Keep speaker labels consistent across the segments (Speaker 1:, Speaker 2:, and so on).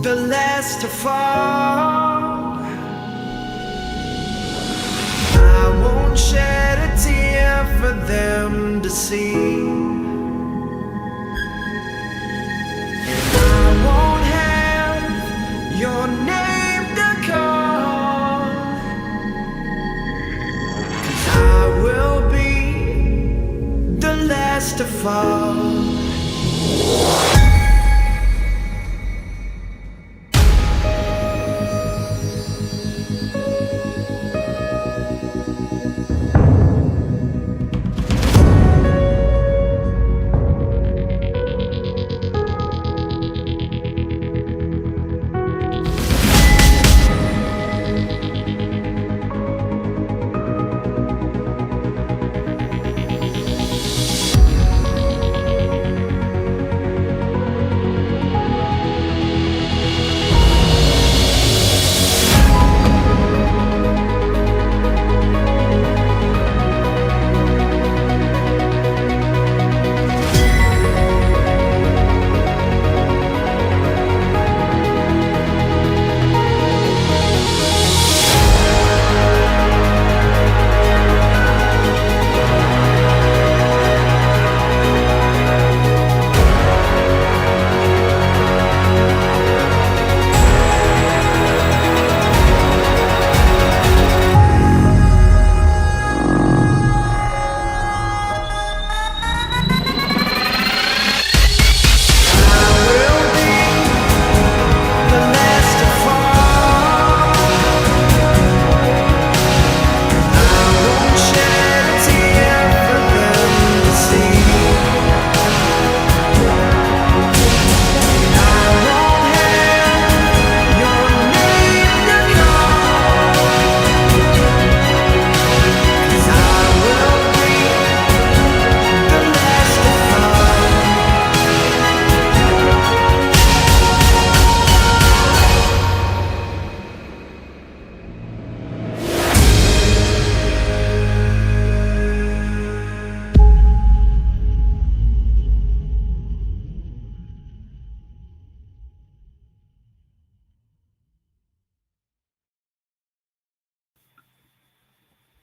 Speaker 1: The last to fall. I won't shed a tear for them to see. And I won't have your name to call. 'Cause I will be the last to fall.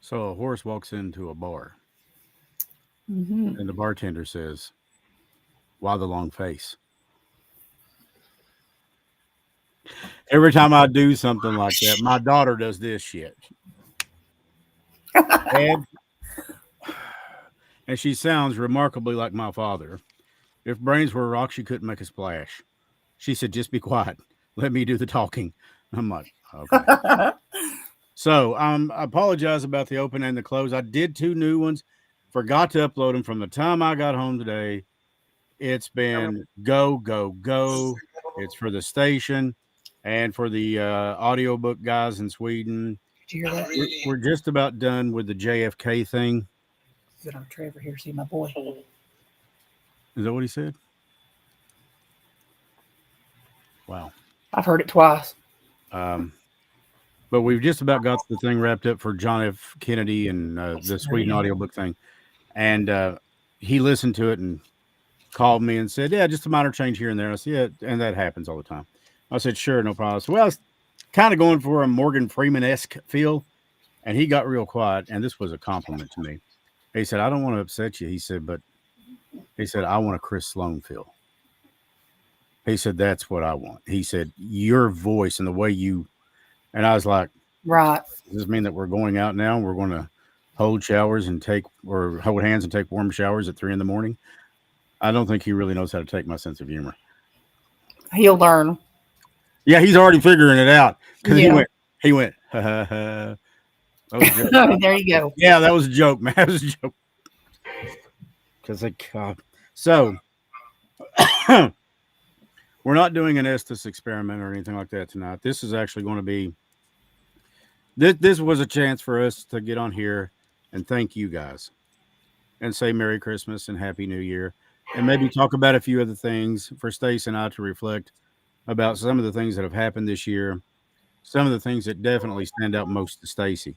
Speaker 2: So a horse walks into a bar, and the bartender says, "Why the long face?" Every time I do something like that, my daughter does this shit. And, and she sounds remarkably like my father. If brains were rocks, she couldn't make a splash. She said, "Just be quiet. Let me do the talking." I'm like, okay. So I apologize about the open and the close. I did two new ones. Forgot to upload them from the time I got home today. It's been go, go, go. It's for the station and for the audiobook guys in Sweden.
Speaker 3: Did you hear that?
Speaker 2: We're just about done with the JFK thing.
Speaker 3: Good on Trevor here. See my boy.
Speaker 2: Is that what he said? Wow.
Speaker 3: I've heard it twice.
Speaker 2: But we've just about got the thing wrapped up for John F. Kennedy and the Sweden audiobook thing. And he listened to it and called me and said, "Yeah, just a minor change here and there." I said, "Yeah," and that happens all the time. I said, "Sure, no problem." So, well, I was kind of going for a Morgan Freeman-esque feel, and he got real quiet, and this was a compliment to me. He said, "I don't want to upset you." He said, "But," he said, "I want a Chris Sloan feel." He said, "That's what I want." He said, "Your voice and the way you," and I was like,
Speaker 3: right.
Speaker 2: Does this mean that we're going out now and we're going to hold showers and hold hands and take warm showers at 3 a.m? I don't think he really knows how to take my sense of humor.
Speaker 3: He'll learn.
Speaker 2: Yeah, he's already figuring it out because
Speaker 3: Yeah.
Speaker 2: he went, ha, ha, ha. That was a joke.
Speaker 3: There you go.
Speaker 2: Yeah, that was a joke, man. That was a joke. Because so we're not doing an Estes experiment or anything like that tonight. This is actually going to be this was a chance for us to get on here and thank you guys and say Merry Christmas and Happy New Year, and maybe talk about a few other things for Stace and I to reflect about some of the things that have happened this year, some of the things that definitely stand out most to Stacy,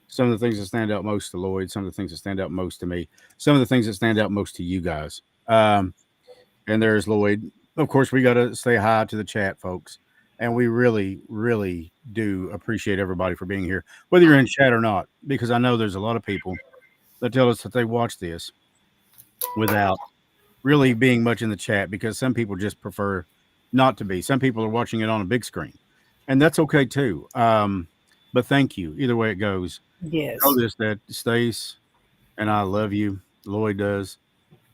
Speaker 2: some of the things that stand out most to Lloyd, some of the things that stand out most to me, some of the things that stand out most to you guys. And there's Lloyd. Of course, we got to say hi to the chat, folks. And we really, really do appreciate everybody for being here, whether you're in chat or not, because I know there's a lot of people that tell us that they watch this without really being much in the chat, because some people just prefer not to be. Some people are watching it on a big screen, and that's okay too. But thank you. Either way it goes.
Speaker 3: Yes.
Speaker 2: Know this, that Stace and I love you. Lloyd does.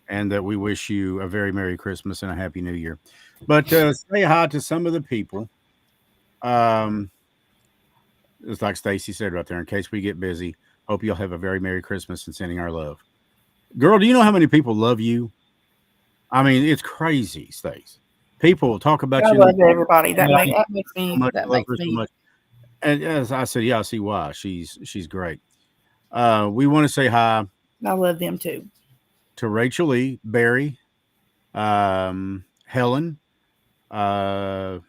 Speaker 2: And that we wish you a very Merry Christmas and a Happy New Year. But say hi to some of the people. It's like Stacy said right there, in case we get busy. Hope you'll have a very Merry Christmas and sending our love. Girl, do you know how many people love you? I mean, it's crazy, Stace. People talk about
Speaker 3: I
Speaker 2: you.
Speaker 3: love everybody. That
Speaker 2: Yeah.
Speaker 3: makes me.
Speaker 2: Much,
Speaker 3: That
Speaker 2: love
Speaker 3: makes
Speaker 2: her so
Speaker 3: me.
Speaker 2: much. And as I said, yeah, I see why. She's great. We want to say hi
Speaker 3: I love them too.
Speaker 2: to Rachel Lee, Barry, Helen, and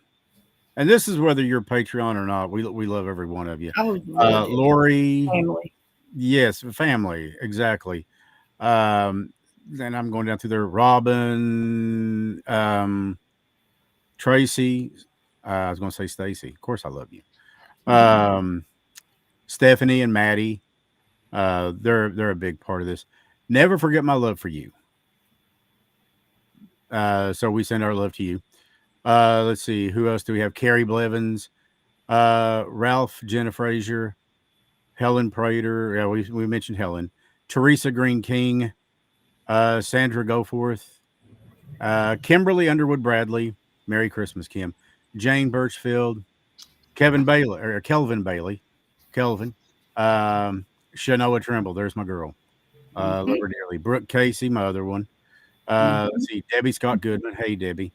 Speaker 2: this is whether you're Patreon or not. We love every one of you.
Speaker 3: I love them.
Speaker 2: Lori,
Speaker 3: Family.
Speaker 2: yes, family, exactly. Then I'm going down through there. Robin, Tracy. I was going to say Stacy. Of course, I love you. Stephanie and Maddie. They're a big part of this. Never forget my love for you. So we send our love to you. Let's see. Who else do we have? Carrie Blevins, Ralph, Jenna Frazier, Helen Prater. Yeah, we mentioned Helen. Teresa Green King, Sandra Goforth, Kimberly Underwood Bradley. Merry Christmas, Kim. Jane Birchfield, Kelvin Bailey, Kelvin, Shanoa Trimble. There's my girl. Love her dearly. Brooke Casey, my other one. Let's see, Debbie Scott Goodman. Hey, Debbie.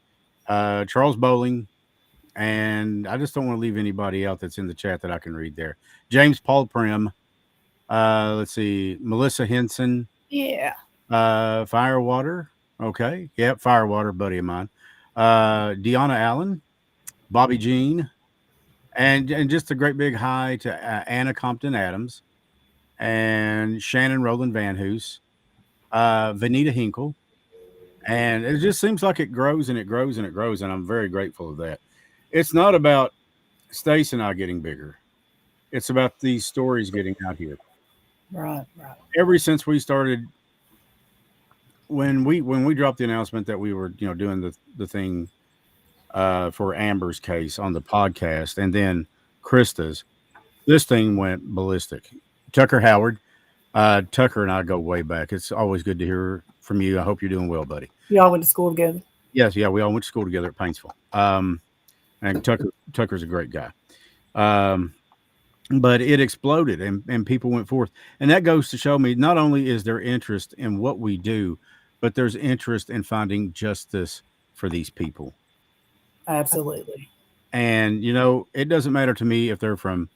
Speaker 2: Charles Bowling. And I just don't want to leave anybody out that's in the chat that I can read there. James Paul Prim. Let's see, Melissa Henson.
Speaker 3: Yeah.
Speaker 2: Firewater. Okay. Yep, Firewater, buddy of mine. Deanna Allen. Bobby Jean. And just a great big hi to Anna Compton Adams. And Shannon Roland Van Hoos, Vanita Hinkle. And it just seems like it grows and it grows and it grows. And I'm very grateful of that. It's not about Stace and I getting bigger. It's about these stories getting out here.
Speaker 3: Right.
Speaker 2: Ever since we started, when we dropped the announcement that we were, doing the thing for Amber's case on the podcast, and then Krista's, this thing went ballistic. Tucker Howard, Tucker and I go way back. It's always good to hear from you. I hope you're doing well, buddy.
Speaker 3: We all went to school together.
Speaker 2: Yes, yeah, we all went to school together at Paintsville. And Tucker's a great guy. But it exploded and people went forth. And that goes to show me not only is there interest in what we do, but there's interest in finding justice for these people.
Speaker 3: Absolutely.
Speaker 2: And, it doesn't matter to me if they're from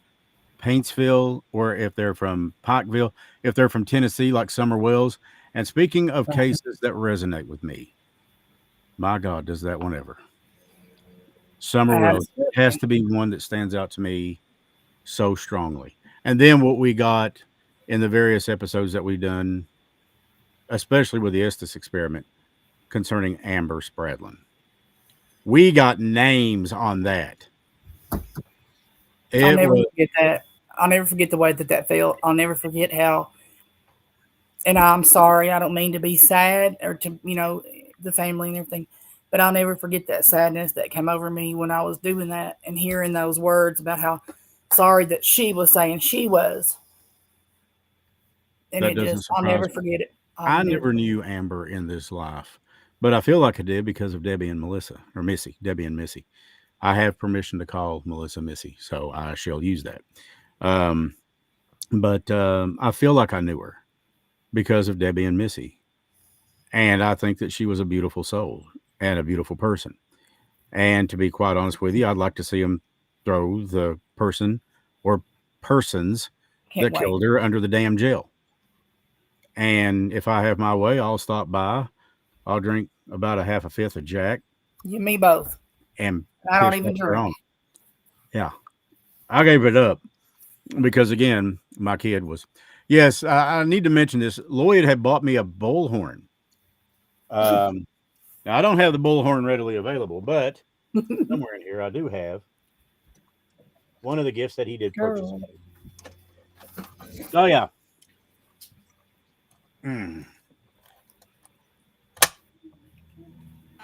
Speaker 2: Paintsville or if they're from Pikeville, if they're from Tennessee, like Summer Wells. And speaking of cases that resonate with me, my God, does that one ever. Summer Wells has to be one that stands out to me so strongly. And then what we got in the various episodes that we've done, especially with the Estes experiment concerning Amber Spradlin. We got names on that.
Speaker 3: I'll never forget that. I'll never forget the way that felt. I'll never forget how, and I'm sorry, I don't mean to be sad or to, the family and everything, but I'll never forget that sadness that came over me when I was doing that and hearing those words about how sorry that she was saying she was. And I'll never forget it.
Speaker 2: I never knew Amber in this life, but I feel like I did because of Debbie and Melissa, or Missy, Debbie and Missy. I have permission to call Melissa Missy, so I shall use that. but I feel like I knew her because of Debbie and Missy. And I think that she was a beautiful soul and a beautiful person. And to be quite honest with you, I'd like to see them throw the person or persons
Speaker 3: Can't
Speaker 2: that
Speaker 3: wait.
Speaker 2: killed her under the damn jail. And if I have my way, I'll stop by. I'll drink about a half a fifth of Jack
Speaker 3: You and me both.
Speaker 2: and
Speaker 3: I don't
Speaker 2: piss
Speaker 3: even
Speaker 2: that shit
Speaker 3: drink.
Speaker 2: on. Yeah, I gave it up because again, my kid was. Yes, I need to mention this. Lloyd had bought me a bullhorn. Now I don't have the bullhorn readily available, but somewhere in here I do have one of the gifts that he did purchase.
Speaker 3: Girl.
Speaker 2: Oh yeah. Mm.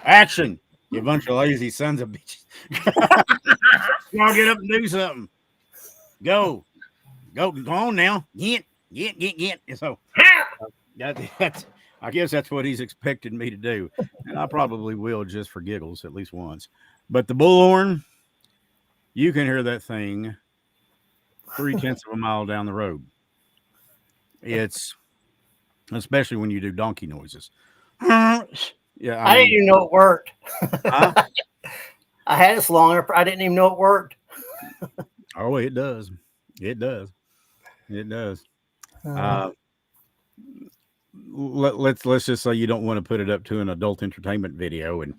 Speaker 2: Action, you bunch of lazy sons of bitches. Y'all get up and do something. Go on now. Get. So that's I guess that's what he's expected me to do. And I probably will just for giggles at least once. But the bullhorn, you can hear that thing 3/10 of a mile down the road. It's especially when you do donkey noises. Yeah,
Speaker 4: I didn't even know it worked.
Speaker 2: Huh?
Speaker 4: I had it so long, I didn't even know it worked.
Speaker 2: Oh, it does. It does. It does. Let's just say you don't want to put it up to an adult entertainment video and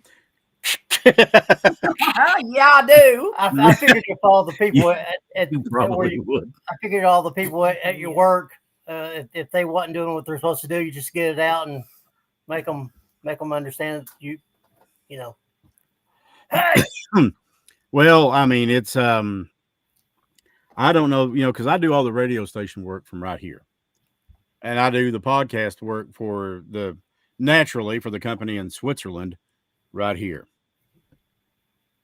Speaker 3: Yeah, I do.
Speaker 4: I figured if all the people at
Speaker 2: you
Speaker 4: where
Speaker 2: probably
Speaker 4: you,
Speaker 2: would.
Speaker 4: I figured all the people at your work, if they wasn't doing what they're supposed to do, you just get it out and make them understand that you know.
Speaker 2: Well, I mean, it's I don't know, because I do all the radio station work from right here, and I do the podcast work for the company in Switzerland right here.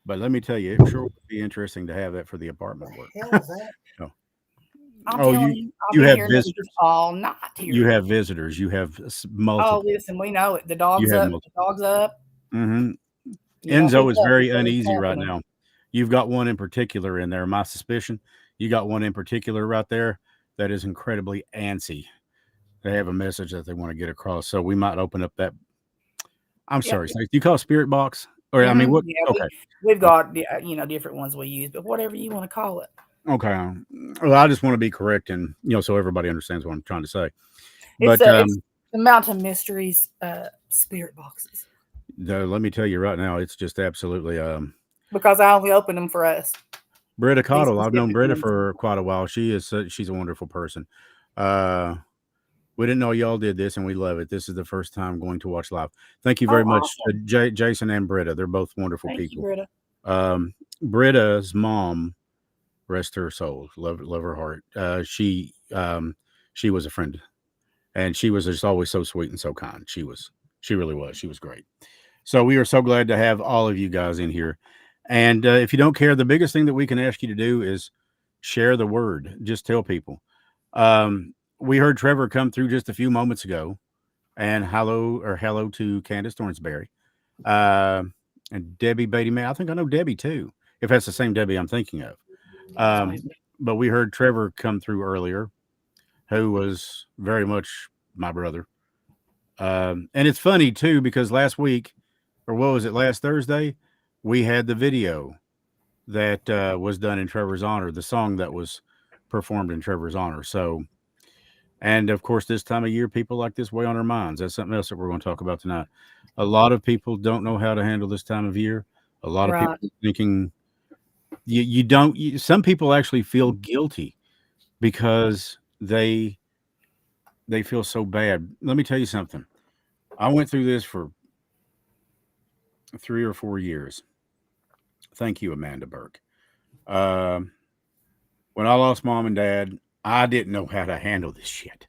Speaker 2: But let me tell you, it sure would be interesting to have that for the apartment work.
Speaker 4: Hell is that?
Speaker 3: I'm
Speaker 2: Oh,
Speaker 3: telling you, I'll
Speaker 2: you
Speaker 3: be
Speaker 2: have
Speaker 3: here
Speaker 2: visitors.
Speaker 3: all night here.
Speaker 2: You have visitors. You have
Speaker 3: Oh,
Speaker 2: multiple.
Speaker 3: listen, we know it. The dog's
Speaker 2: have
Speaker 3: up.
Speaker 2: multiple.
Speaker 3: The dog's up.
Speaker 2: Mm-hmm.
Speaker 3: You don't
Speaker 2: Enzo
Speaker 3: pick
Speaker 2: is
Speaker 3: up
Speaker 2: very
Speaker 3: until it's
Speaker 2: uneasy right
Speaker 3: happening.
Speaker 2: now. You've got one in particular in there. My suspicion, you got one in particular right there that is incredibly antsy. They have a message that they want to get across. So we might open up that. I'm
Speaker 3: Yeah.
Speaker 2: sorry. So do you call it Spirit Box? Or I mean, what?
Speaker 3: Yeah,
Speaker 2: Okay.
Speaker 3: we've got different ones we use, but whatever you want to call it.
Speaker 2: Okay. Well, I just want to be correct and so everybody understands what I'm trying to say.
Speaker 3: It's,
Speaker 2: But
Speaker 3: it's the Mountain Mysteries spirit boxes
Speaker 2: let me tell you right now, it's just absolutely
Speaker 3: because I only open them for us.
Speaker 2: Britta Cottle. I've known
Speaker 3: specific
Speaker 2: Britta
Speaker 3: ones.
Speaker 2: for quite a while. She's a wonderful person. We didn't know y'all did this, and we love it. This is the first time going to watch live. Thank you very
Speaker 3: Oh,
Speaker 2: much,
Speaker 3: awesome.
Speaker 2: Jason and Britta. They're both wonderful
Speaker 3: Thank you,
Speaker 2: people.
Speaker 3: Britta.
Speaker 2: Britta's mom, rest her soul, love her heart. She was a friend, and she was just always so sweet and so kind. She really was. She was great. So we are so glad to have all of you guys in here. And if you don't care, the biggest thing that we can ask you to do is share the word. Just tell people. We heard Trevor come through just a few moments ago, and hello to Candace Thornsberry, and Debbie Beatty May. I think I know Debbie too, if that's the same Debbie I'm thinking of. But we heard Trevor come through earlier, who was very much my brother. And it's funny too, because last week, or what was it, last Thursday, we had the video that was done in Trevor's honor, the song that was performed in Trevor's honor. So, and of course, this time of year, people like this weigh on our minds. That's something else that we're going to talk about tonight. A lot of people don't know how to handle this time of year. A lot of people thinking you don't. Some people actually feel guilty because they feel so bad. Let me tell you something. I went through this for 3 or 4 years. Thank you, Amanda Burke. When I lost mom and dad, I didn't know how to handle this shit.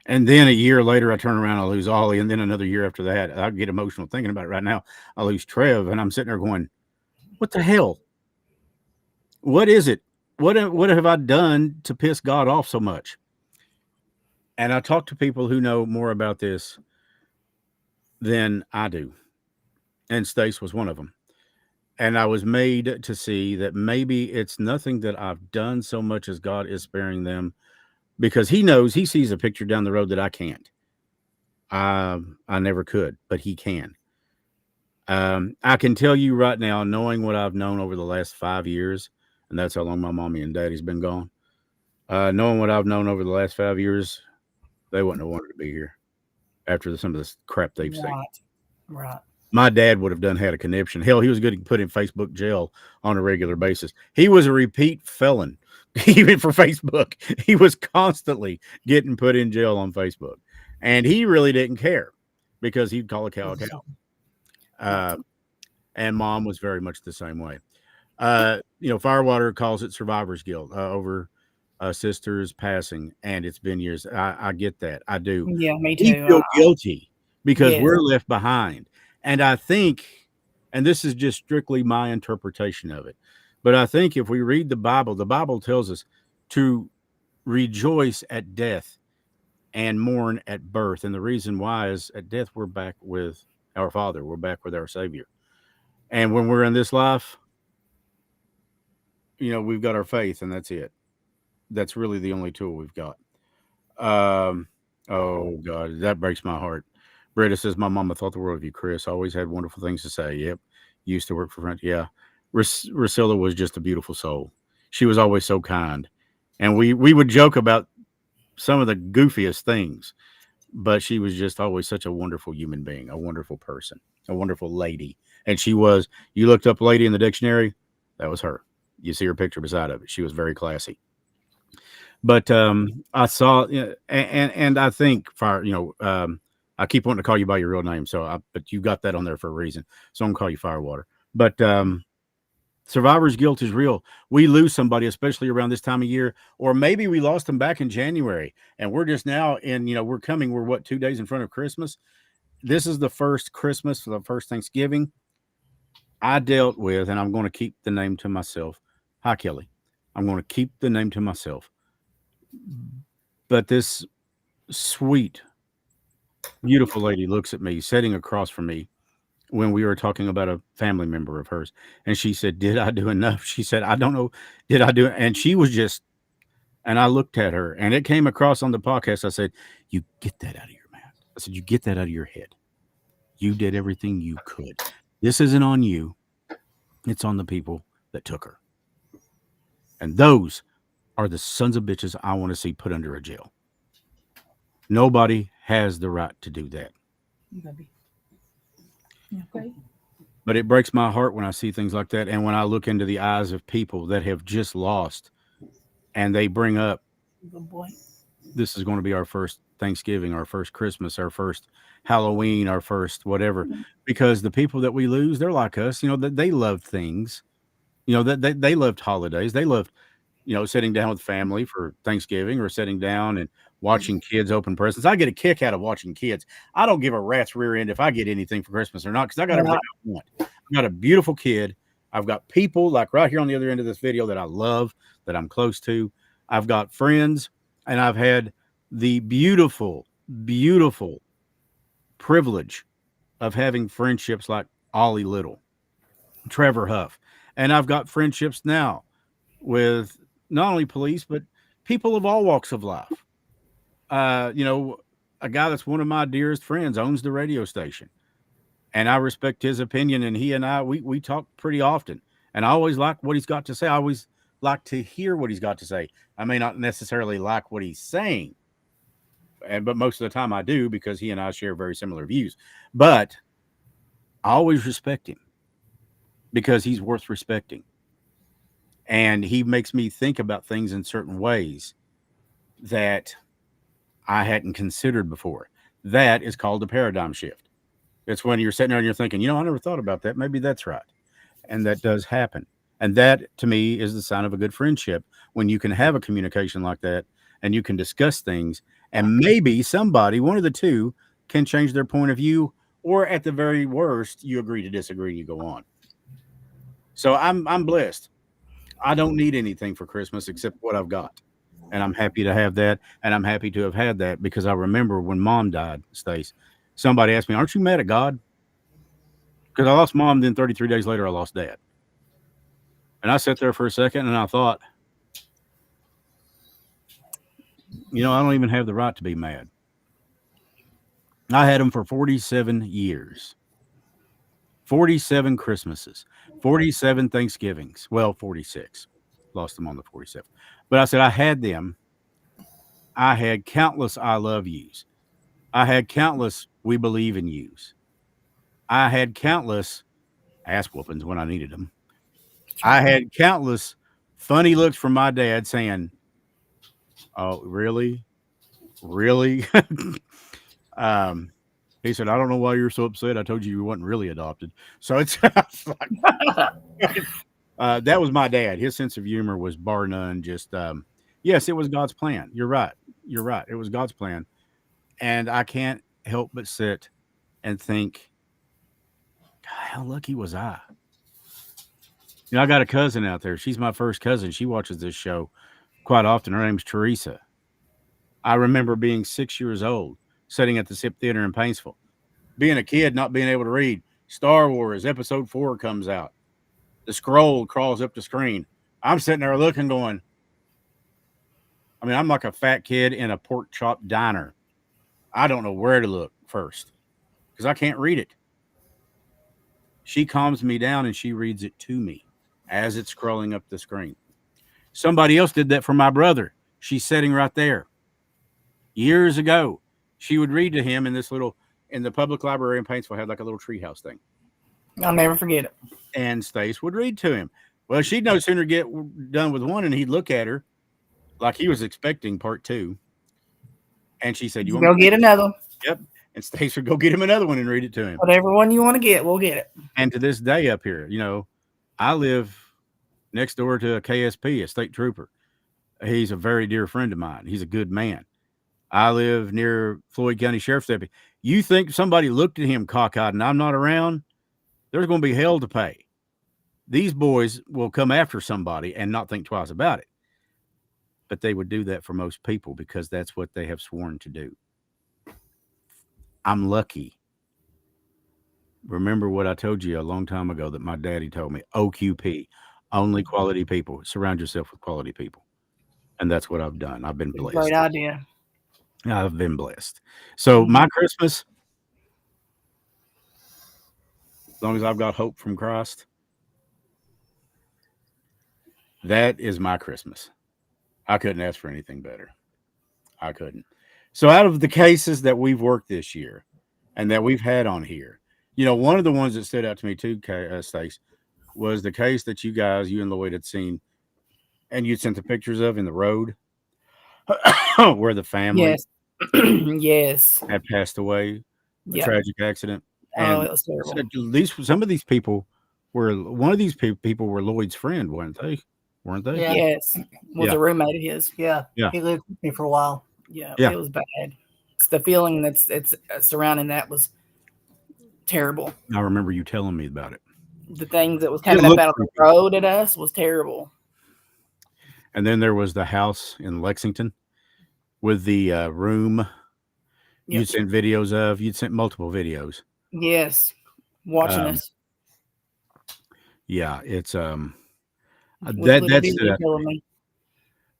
Speaker 2: And then a year later, I turn around, I lose Ollie. And then another year after that, I get emotional thinking about it right now. I lose Trev. And I'm sitting there going, what the hell? What is it? What have I done to piss God off so much? And I talk to people who know more about this than I do. And Stace was one of them. And I was made to see that maybe it's nothing that I've done so much as God is sparing them because he sees a picture down the road that I can't. I never could, but he can. I can tell you right now, knowing what I've known over the last 5 years, and that's how long my mommy and daddy's been gone. Knowing what I've known over the last 5 years, they wouldn't have wanted to be here after some of this crap they've seen.
Speaker 3: Right.
Speaker 2: My dad would have had a conniption. Hell, he was good to put in Facebook jail on a regular basis. He was a repeat felon, even for Facebook. He was constantly getting put in jail on Facebook. And he really didn't care because he'd call a cow a cow. And mom was very much the same way. Firewater calls it survivor's guilt over sister's passing, and it's been years. I get that. I do.
Speaker 3: Yeah, me too.
Speaker 2: We feel guilty because
Speaker 3: Yes.
Speaker 2: we're left behind. And I think, and this is just strictly my interpretation of it, but I think if we read the Bible tells us to rejoice at death and mourn at birth. And the reason why is at death, we're back with our Father. We're back with our Savior. And when we're in this life, we've got our faith, and that's it. That's really the only tool we've got. Oh God, that breaks my heart. Britta says, my mama thought the world of you, Chris. Always had wonderful things to say. Yep. Used to work for French. Yeah. Rusilla was just a beautiful soul. She was always so kind. And we would joke about some of the goofiest things, but she was just always such a wonderful human being, a wonderful person, a wonderful lady. And she was, you looked up lady in the dictionary, that was her. You see her picture beside of it. She was very classy. But I saw, and I think I keep wanting to call you by your real name, but you got that on there for a reason. So I'm gonna call you Firewater. But survivor's guilt is real. We lose somebody, especially around this time of year, or maybe we lost them back in January, and we're just now we're 2 days in front of Christmas. This is the first Christmas, the first Thanksgiving I dealt with, and I'm going to keep the name to myself. Hi, Kelly. I'm going to keep the name to myself. But this sweet, beautiful lady looks at me, sitting across from me, when we were talking about a family member of hers. And she said, did I do enough? She said, I don't know. Did I do it? And she was just, and I looked at her, and it came across on the podcast. I said, you get that out of your mouth. I said, you get that out of your head. You did everything you could. This isn't on you. It's on the people that took her. And those are the sons of bitches I want to see put under a jail. Nobody has the right to do that.
Speaker 3: Okay.
Speaker 2: But it breaks my heart when I see things like that. And when I look into the eyes of people that have just lost, and they bring up,
Speaker 3: Good boy.
Speaker 2: this is going to be our first Thanksgiving, our first Christmas, our first Halloween, our first whatever, because the people that we lose, they're like us, that they loved things, that they loved holidays. They loved, sitting down with family for Thanksgiving, or sitting down and watching kids open presents. I get a kick out of watching kids. I don't give a rat's rear end if I get anything for Christmas or not, because I got everything I want. I've got a beautiful kid. I've got people like right here on the other end of this video that I love, that I'm close to. I've got friends, and I've had the beautiful, beautiful privilege of having friendships like Ollie Little, Trevor Huff. And I've got friendships now with not only police, but people of all walks of life. A guy that's one of my dearest friends owns the radio station, and I respect his opinion. And he and I, we talk pretty often, and I always like what he's got to say. I always like to hear what he's got to say. I may not necessarily like what he's saying, but most of the time I do, because he and I share very similar views. But I always respect him because he's worth respecting. And he makes me think about things in certain ways that I hadn't considered before. That is called a paradigm shift. It's when you're sitting there and you're thinking, I never thought about that. Maybe that's right. And that does happen. And that, to me, is the sign of a good friendship, when you can have a communication like that and you can discuss things, and maybe somebody, one of the two, can change their point of view, or at the very worst, you agree to disagree and you go on. So I'm blessed. I don't need anything for Christmas except what I've got. And I'm happy to have that. And I'm happy to have had that, because I remember when Mom died, Stace, somebody asked me, aren't you mad at God? Because I lost Mom, then 33 days later, I lost Dad. And I sat there for a second and I thought, You know, I don't even have the right to be mad. I had them for 47 years, 47 Christmases, 47 Thanksgivings. Well, 46. Lost them on the 47th. But I said, I had them. I had countless I love yous. I had countless we believe in yous. I had countless ass whoopings when I needed them. I had countless funny looks from my dad saying, "Oh, really? Really?" He said, "I don't know why you're so upset. I told you you wasn't really adopted." So it's like, that was my dad. His sense of humor was bar none. Just yes, it was God's plan. You're right. You're right. It was God's plan, and I can't help but sit and think, God, how lucky was I? You know, I got a cousin out there. She's my first cousin. She watches this show quite often. Her name's Teresa. I remember being 6 years old, sitting at the SIP Theater in Paintsville, being a kid, not being able to read. Star Wars Episode 4 comes out. The scroll crawls up the screen. I'm sitting there looking, going, I mean, I'm like a fat kid in a pork chop diner. I don't know where to look first because I can't read it. She calms me down and she reads it to me as it's scrolling up the screen. Somebody else did that for my brother. She's sitting right there. Years ago, she would read to him in the public library in Paintsville had like a little treehouse thing.
Speaker 3: I'll never forget it.
Speaker 2: And Stace would read to him. Well, she'd no sooner get done with one and he'd look at her like he was expecting part 2. And she said, "You want
Speaker 3: Go
Speaker 2: me
Speaker 3: get another one.
Speaker 2: Yep. And Stace would go get him another one and read it to him.
Speaker 3: Whatever one you want to get, we'll get it.
Speaker 2: And to this day up here, you know, I live next door to a KSP, a state trooper. He's a very dear friend of mine. He's a good man. I live near Floyd County Sheriff's Deputy. You think somebody looked at him cockeyed and I'm not around? There's going to be hell to pay. These boys will come after somebody and not think twice about it. But they would do that for most people because that's what they have sworn to do. I'm lucky. Remember what I told you a long time ago that my daddy told me, OQP, only quality people. Surround yourself with quality people. And that's what I've done. I've been blessed.
Speaker 3: Great idea.
Speaker 2: I've been blessed. So my Christmas, as long as I've got hope from Christ, that is my Christmas. I couldn't ask for anything better. I couldn't. So out of the cases that we've worked this year and that we've had on here, you know, one of the ones that stood out to me too, Stace, was the case that you and Lloyd had seen and you'd sent the pictures of in the road where the family
Speaker 3: Yes. Yes.
Speaker 2: had passed away, a
Speaker 3: Yeah.
Speaker 2: tragic accident.
Speaker 3: Oh,
Speaker 2: And
Speaker 3: it was terrible.
Speaker 2: some of these people were, one of these people were Lloyd's friend, weren't they? Weren't they?
Speaker 4: Yeah.
Speaker 3: Yes. Was
Speaker 2: Yeah.
Speaker 3: a roommate of his.
Speaker 4: Yeah.
Speaker 2: Yeah.
Speaker 4: He lived with me for a while.
Speaker 3: Yeah.
Speaker 2: Yeah.
Speaker 3: It was bad. It's the feeling that's surrounding that was terrible.
Speaker 2: I remember you telling me about it.
Speaker 3: The things that was coming up
Speaker 2: looked
Speaker 3: out of the road at us was terrible.
Speaker 2: And then there was the house in Lexington with the room
Speaker 3: Yep.
Speaker 2: you'd sent videos of. You'd sent multiple videos.
Speaker 3: Yes. Watching us.
Speaker 2: Yeah, it's
Speaker 3: With
Speaker 2: that
Speaker 3: little
Speaker 2: that's
Speaker 3: Billy killing me.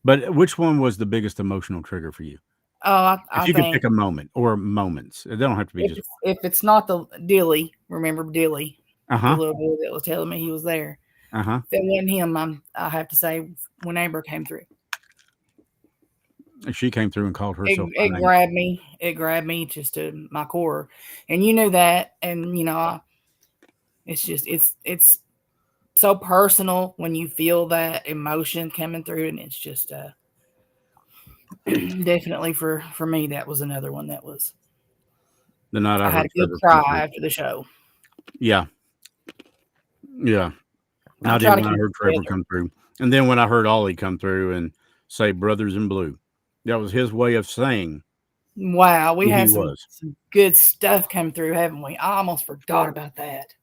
Speaker 2: But which one was the biggest emotional trigger for you?
Speaker 3: Oh,
Speaker 2: If
Speaker 3: I
Speaker 2: you could
Speaker 3: think
Speaker 2: pick a moment or moments, they don't have to be just
Speaker 3: if it's not the Dilly, remember Dilly, the
Speaker 2: uh-huh.
Speaker 3: little boy that was telling me he was there.
Speaker 2: Uh-huh.
Speaker 3: If it wasn't him, I have to say when Amber came through,
Speaker 2: She came through and called herself. by
Speaker 3: it
Speaker 2: name.
Speaker 3: grabbed me. It grabbed me just to my core, and you knew that, and you know, it's just it's so personal when you feel that emotion coming through, and it's just definitely for me that was another one that was.
Speaker 2: The night
Speaker 3: I had
Speaker 2: heard
Speaker 3: a good
Speaker 2: Trevor come
Speaker 3: cry
Speaker 2: through.
Speaker 3: after the show.
Speaker 2: Yeah. Yeah. I
Speaker 3: I
Speaker 2: did
Speaker 3: try to
Speaker 2: when I
Speaker 3: keep
Speaker 2: heard
Speaker 3: it
Speaker 2: Trevor
Speaker 3: together.
Speaker 2: come through. And then when I heard Ollie come through and say Brothers in Blue, that was his way of saying
Speaker 3: Wow, we
Speaker 2: who
Speaker 3: had
Speaker 2: he
Speaker 3: some
Speaker 2: was.
Speaker 3: good stuff come through, haven't we? I almost forgot about that.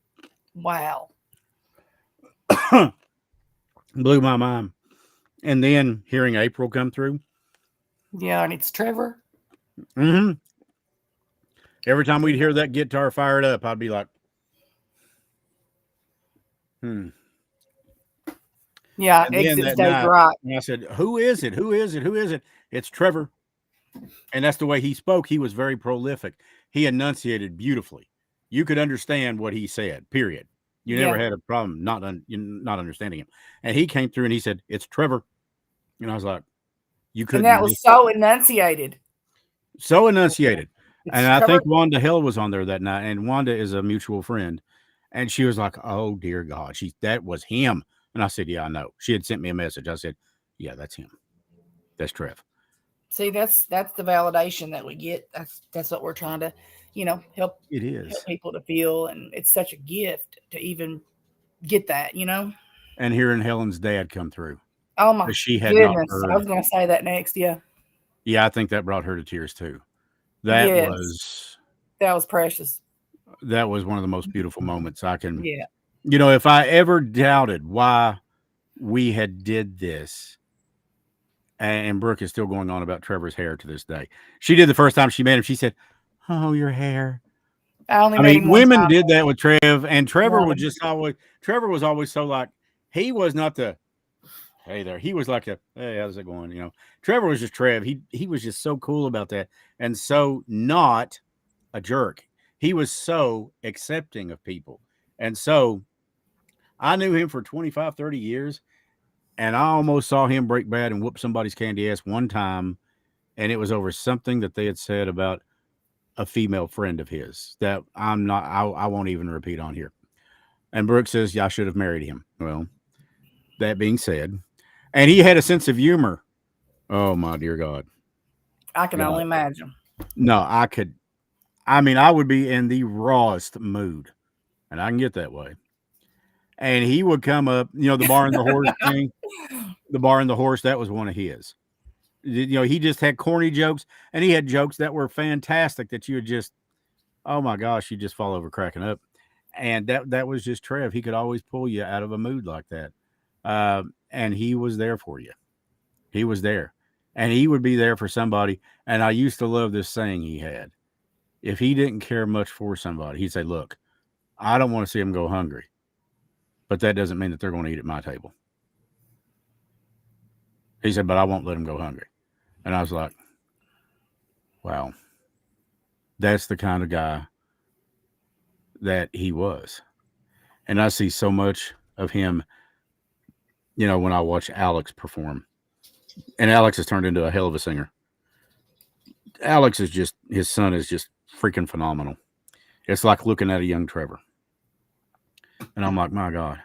Speaker 3: Wow.
Speaker 2: Blew my mind. And then hearing April come through.
Speaker 3: Yeah, and it's Trevor.
Speaker 2: Mm-hmm. Every time we'd hear that guitar fired up, I'd be like,
Speaker 3: Yeah,
Speaker 2: And then
Speaker 3: exit
Speaker 2: that
Speaker 3: stage
Speaker 2: night-
Speaker 3: right.
Speaker 2: And I said, Who is it? Who is it? Who is it? It's Trevor. And that's the way he spoke. He was very prolific. He enunciated beautifully. You could understand what he said, period. You never
Speaker 3: Yeah.
Speaker 2: had a problem not understanding him. And he came through and he said, "It's Trevor." And I was like, you
Speaker 3: And
Speaker 2: couldn't
Speaker 3: that was
Speaker 2: miss
Speaker 3: so enunciated.
Speaker 2: so enunciated.
Speaker 3: It's
Speaker 2: And I
Speaker 3: Trevor.
Speaker 2: think Wanda Hill was on there that night, and Wanda is a mutual friend. And she was like, "Oh dear God, that was him." And I said, "Yeah, I know." She had sent me a message. I said, "Yeah, that's him. That's Trev."
Speaker 3: See, that's the validation that we get. That's what we're trying to, help
Speaker 2: It is.
Speaker 3: people to feel, and it's such a gift to even get that.
Speaker 2: And hearing Helen's dad come through,
Speaker 3: Oh my
Speaker 2: that she had not
Speaker 3: goodness! I
Speaker 2: heard.
Speaker 3: was going to say that next. Yeah,
Speaker 2: Yeah, I think that brought her to tears too. That
Speaker 3: yes, that was precious.
Speaker 2: was one of the most beautiful moments I can.
Speaker 3: Yeah,
Speaker 2: If I ever doubted why we had did this, and Brooke is still going on about Trevor's hair to this day. She did the first time she met him. She said, "Oh, your hair."
Speaker 3: I only
Speaker 2: I
Speaker 3: met
Speaker 2: mean,
Speaker 3: him one
Speaker 2: women
Speaker 3: time.
Speaker 2: did that with Trev, and Trevor
Speaker 3: Right.
Speaker 2: would just always. Trevor was always so like he was not the. Hey there. He was like a. Hey, how's it going? Trevor was just Trev. He was just so cool about that, and so not a jerk. He was so accepting of people, and so I knew him for 25, 30 years. And I almost saw him break bad and whoop somebody's candy ass one time. And it was over something that they had said about a female friend of his that I won't even repeat on here. And Brooke says, "Yeah, I should have married him." Well, that being said, and he had a sense of humor. Oh, my dear God.
Speaker 3: I can
Speaker 2: God.
Speaker 3: only imagine.
Speaker 2: No, I could. I mean, I would be in the rawest mood, and I can get that way. And he would come up, the bar and the horse thing. The bar and the horse, that was one of his. He just had corny jokes, and he had jokes that were fantastic that you would just, oh my gosh, you just fall over cracking up. And that was just Trev. He could always pull you out of a mood like that. And he was there for you. He was there. And he would be there for somebody. And I used to love this saying he had. If he didn't care much for somebody, he'd say, "Look, I don't want to see them go hungry, but that doesn't mean that they're going to eat at my table." He said, "But I won't let them go hungry." And I was like, wow, that's the kind of guy that he was. And I see so much of him, when I watch Alex perform. And Alex has turned into a hell of a singer. Alex is just, his son is just freaking phenomenal. It's like looking at a young Trevor. And I'm like, my God.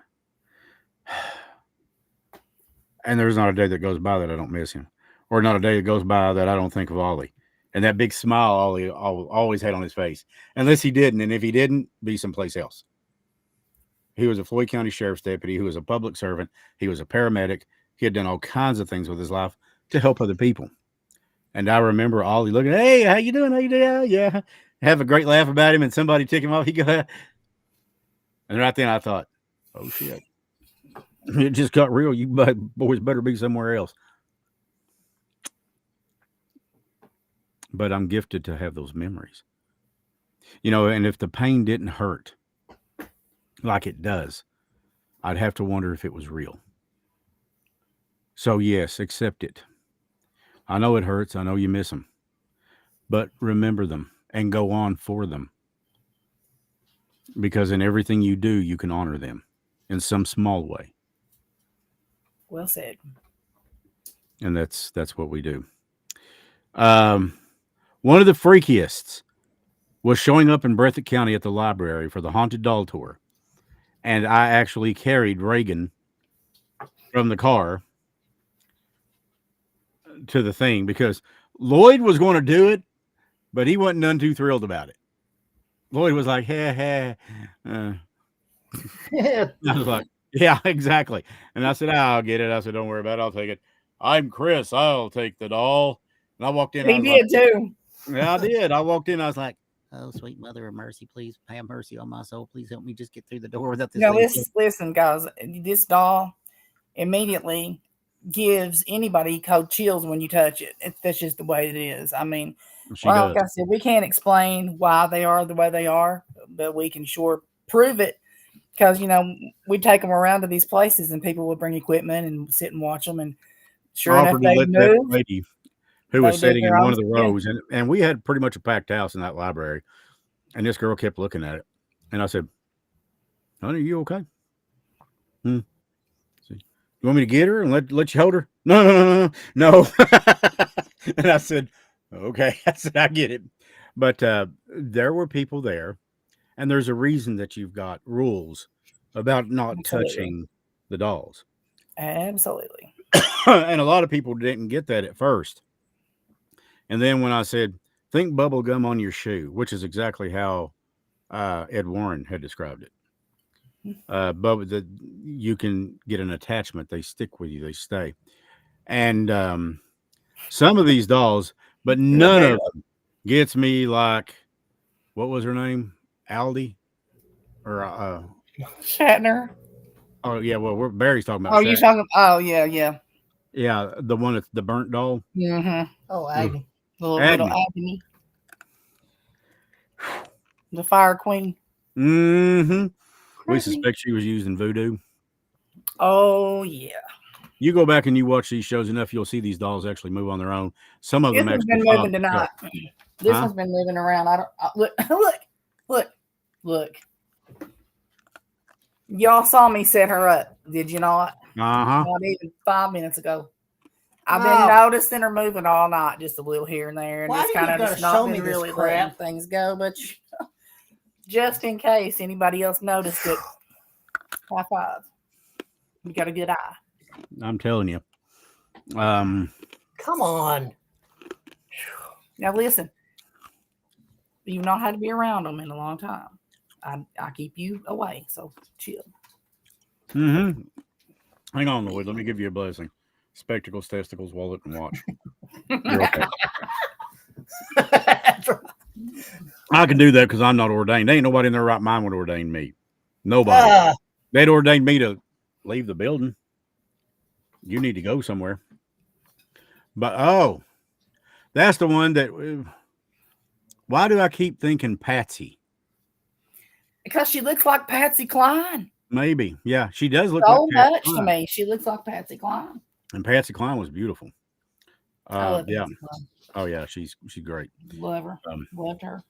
Speaker 2: And there's not a day that goes by that I don't miss him. Or not a day that goes by that I don't think of Ollie. And that big smile Ollie always had on his face. Unless he didn't. And if he didn't, be someplace else. He was a Floyd County Sheriff's deputy. He was a public servant. He was a paramedic. He had done all kinds of things with his life to help other people. And I remember Ollie looking, "Hey, how you doing? How you doing? Yeah." Have a great laugh about him, and somebody tick him off. He go, and right then I thought, "Oh shit, it just got real. You boys better be somewhere else." But I'm gifted to have those memories, and if the pain didn't hurt like it does, I'd have to wonder if it was real. So yes, accept it. I know it hurts. I know you miss them, but remember them and go on for them. Because in everything you do, you can honor them in some small way.
Speaker 3: Well said.
Speaker 2: And that's what we do. One of the freakiest was showing up in Breathitt County at the library for the Haunted Doll Tour. And I actually carried Reagan from the car to the thing because Lloyd was going to do it, but he wasn't none too thrilled about it. Lloyd was like, "Hey." I was like, "Yeah, exactly." And I said, "I'll get it." I said, "Don't worry about it. I'll take it. I'm Chris. I'll take the doll." And I walked in.
Speaker 3: He did too.
Speaker 2: Yeah, I did. I walked in. I was like, "Oh, sweet mother of mercy, please have mercy on my soul. Please help me just get through the door without this."
Speaker 3: No, listen, guys. This doll immediately gives anybody cold chills when you touch it. That's just the way it is. I mean, like I said, we can't explain why they are the way they are, but we can sure prove it because, we take them around to these places and people will bring equipment and sit and watch them. And sure enough, they move.
Speaker 2: Lady who
Speaker 3: They
Speaker 2: was
Speaker 3: did
Speaker 2: sitting in
Speaker 3: their
Speaker 2: one
Speaker 3: own
Speaker 2: of the
Speaker 3: thing.
Speaker 2: rows, and we had pretty much a packed house in that library. And this girl kept looking at it, and I said, "Honey, you okay? Hmm. You want me to get her and let you hold her?" No. And I said, "Okay." I said, "I get it," but there were people there, and there's a reason that you've got rules about not
Speaker 3: Absolutely.
Speaker 2: touching the dolls.
Speaker 3: Absolutely.
Speaker 2: And a lot of people didn't get that at first. And then when I said, "Think bubble gum on your shoe," which is exactly how Ed Warren had described it. But you can get an attachment; they stick with you, they stay. And some of these dolls, but none of them gets me like, what was her name? Aldi, or
Speaker 3: Shatner.
Speaker 2: oh yeah, well Barry's talking about.
Speaker 3: Oh, you
Speaker 2: Shatner.
Speaker 3: talking? Oh, yeah, yeah.
Speaker 2: Yeah, the one that's the burnt doll.
Speaker 3: Mm-hmm.
Speaker 4: Oh, Aggie.
Speaker 3: Little
Speaker 2: Agony.
Speaker 3: Agony. The Fire Queen.
Speaker 2: Mm-hmm. We
Speaker 3: Agony.
Speaker 2: suspect she was using voodoo.
Speaker 3: Oh, yeah.
Speaker 2: You go back and you watch these shows enough, you'll see these dolls actually move on their own. Some of
Speaker 3: This
Speaker 2: them
Speaker 3: one's
Speaker 2: actually
Speaker 3: been
Speaker 2: stop
Speaker 3: moving
Speaker 2: and
Speaker 3: tonight.
Speaker 2: help.
Speaker 3: This
Speaker 2: Huh?
Speaker 3: one's been moving around. Look. Y'all saw me set her up, did you not?
Speaker 2: Uh-huh.
Speaker 3: Not even 5 minutes ago. I've
Speaker 4: Wow.
Speaker 3: been noticing her moving all night, just a little here and there, and
Speaker 4: Why
Speaker 3: just
Speaker 4: do you
Speaker 3: kind of
Speaker 4: gotta
Speaker 3: just
Speaker 4: show
Speaker 3: not
Speaker 4: me
Speaker 3: been
Speaker 4: this
Speaker 3: really
Speaker 4: crap?
Speaker 3: letting things go. But just in case anybody else noticed it, high five. You got a good eye.
Speaker 2: I'm telling you.
Speaker 4: Come on.
Speaker 3: Now listen, you've not had to be around them in a long time. I keep you away, so chill.
Speaker 2: Mm-hmm. Hang on, Lloyd. Let me give you a blessing. Spectacles, testicles, wallet, and watch. You're okay. I can do that because I'm not ordained. There ain't nobody in their right mind would ordain me. Nobody.
Speaker 4: Ah,
Speaker 2: They'd ordain me to leave the building. You need to go somewhere. But that's the one that. Why do I keep thinking Patsy?
Speaker 3: Because she looks like Patsy Cline.
Speaker 2: Maybe, yeah, she does look
Speaker 3: So
Speaker 2: like Patsy
Speaker 3: much to
Speaker 2: Cline.
Speaker 3: me. She looks like Patsy Cline.
Speaker 2: And Patsy Cline was beautiful.
Speaker 3: I love
Speaker 2: Yeah.
Speaker 3: Patsy Cline.
Speaker 2: Oh yeah, she's great.
Speaker 3: Love her.
Speaker 2: Um,
Speaker 3: Loved her.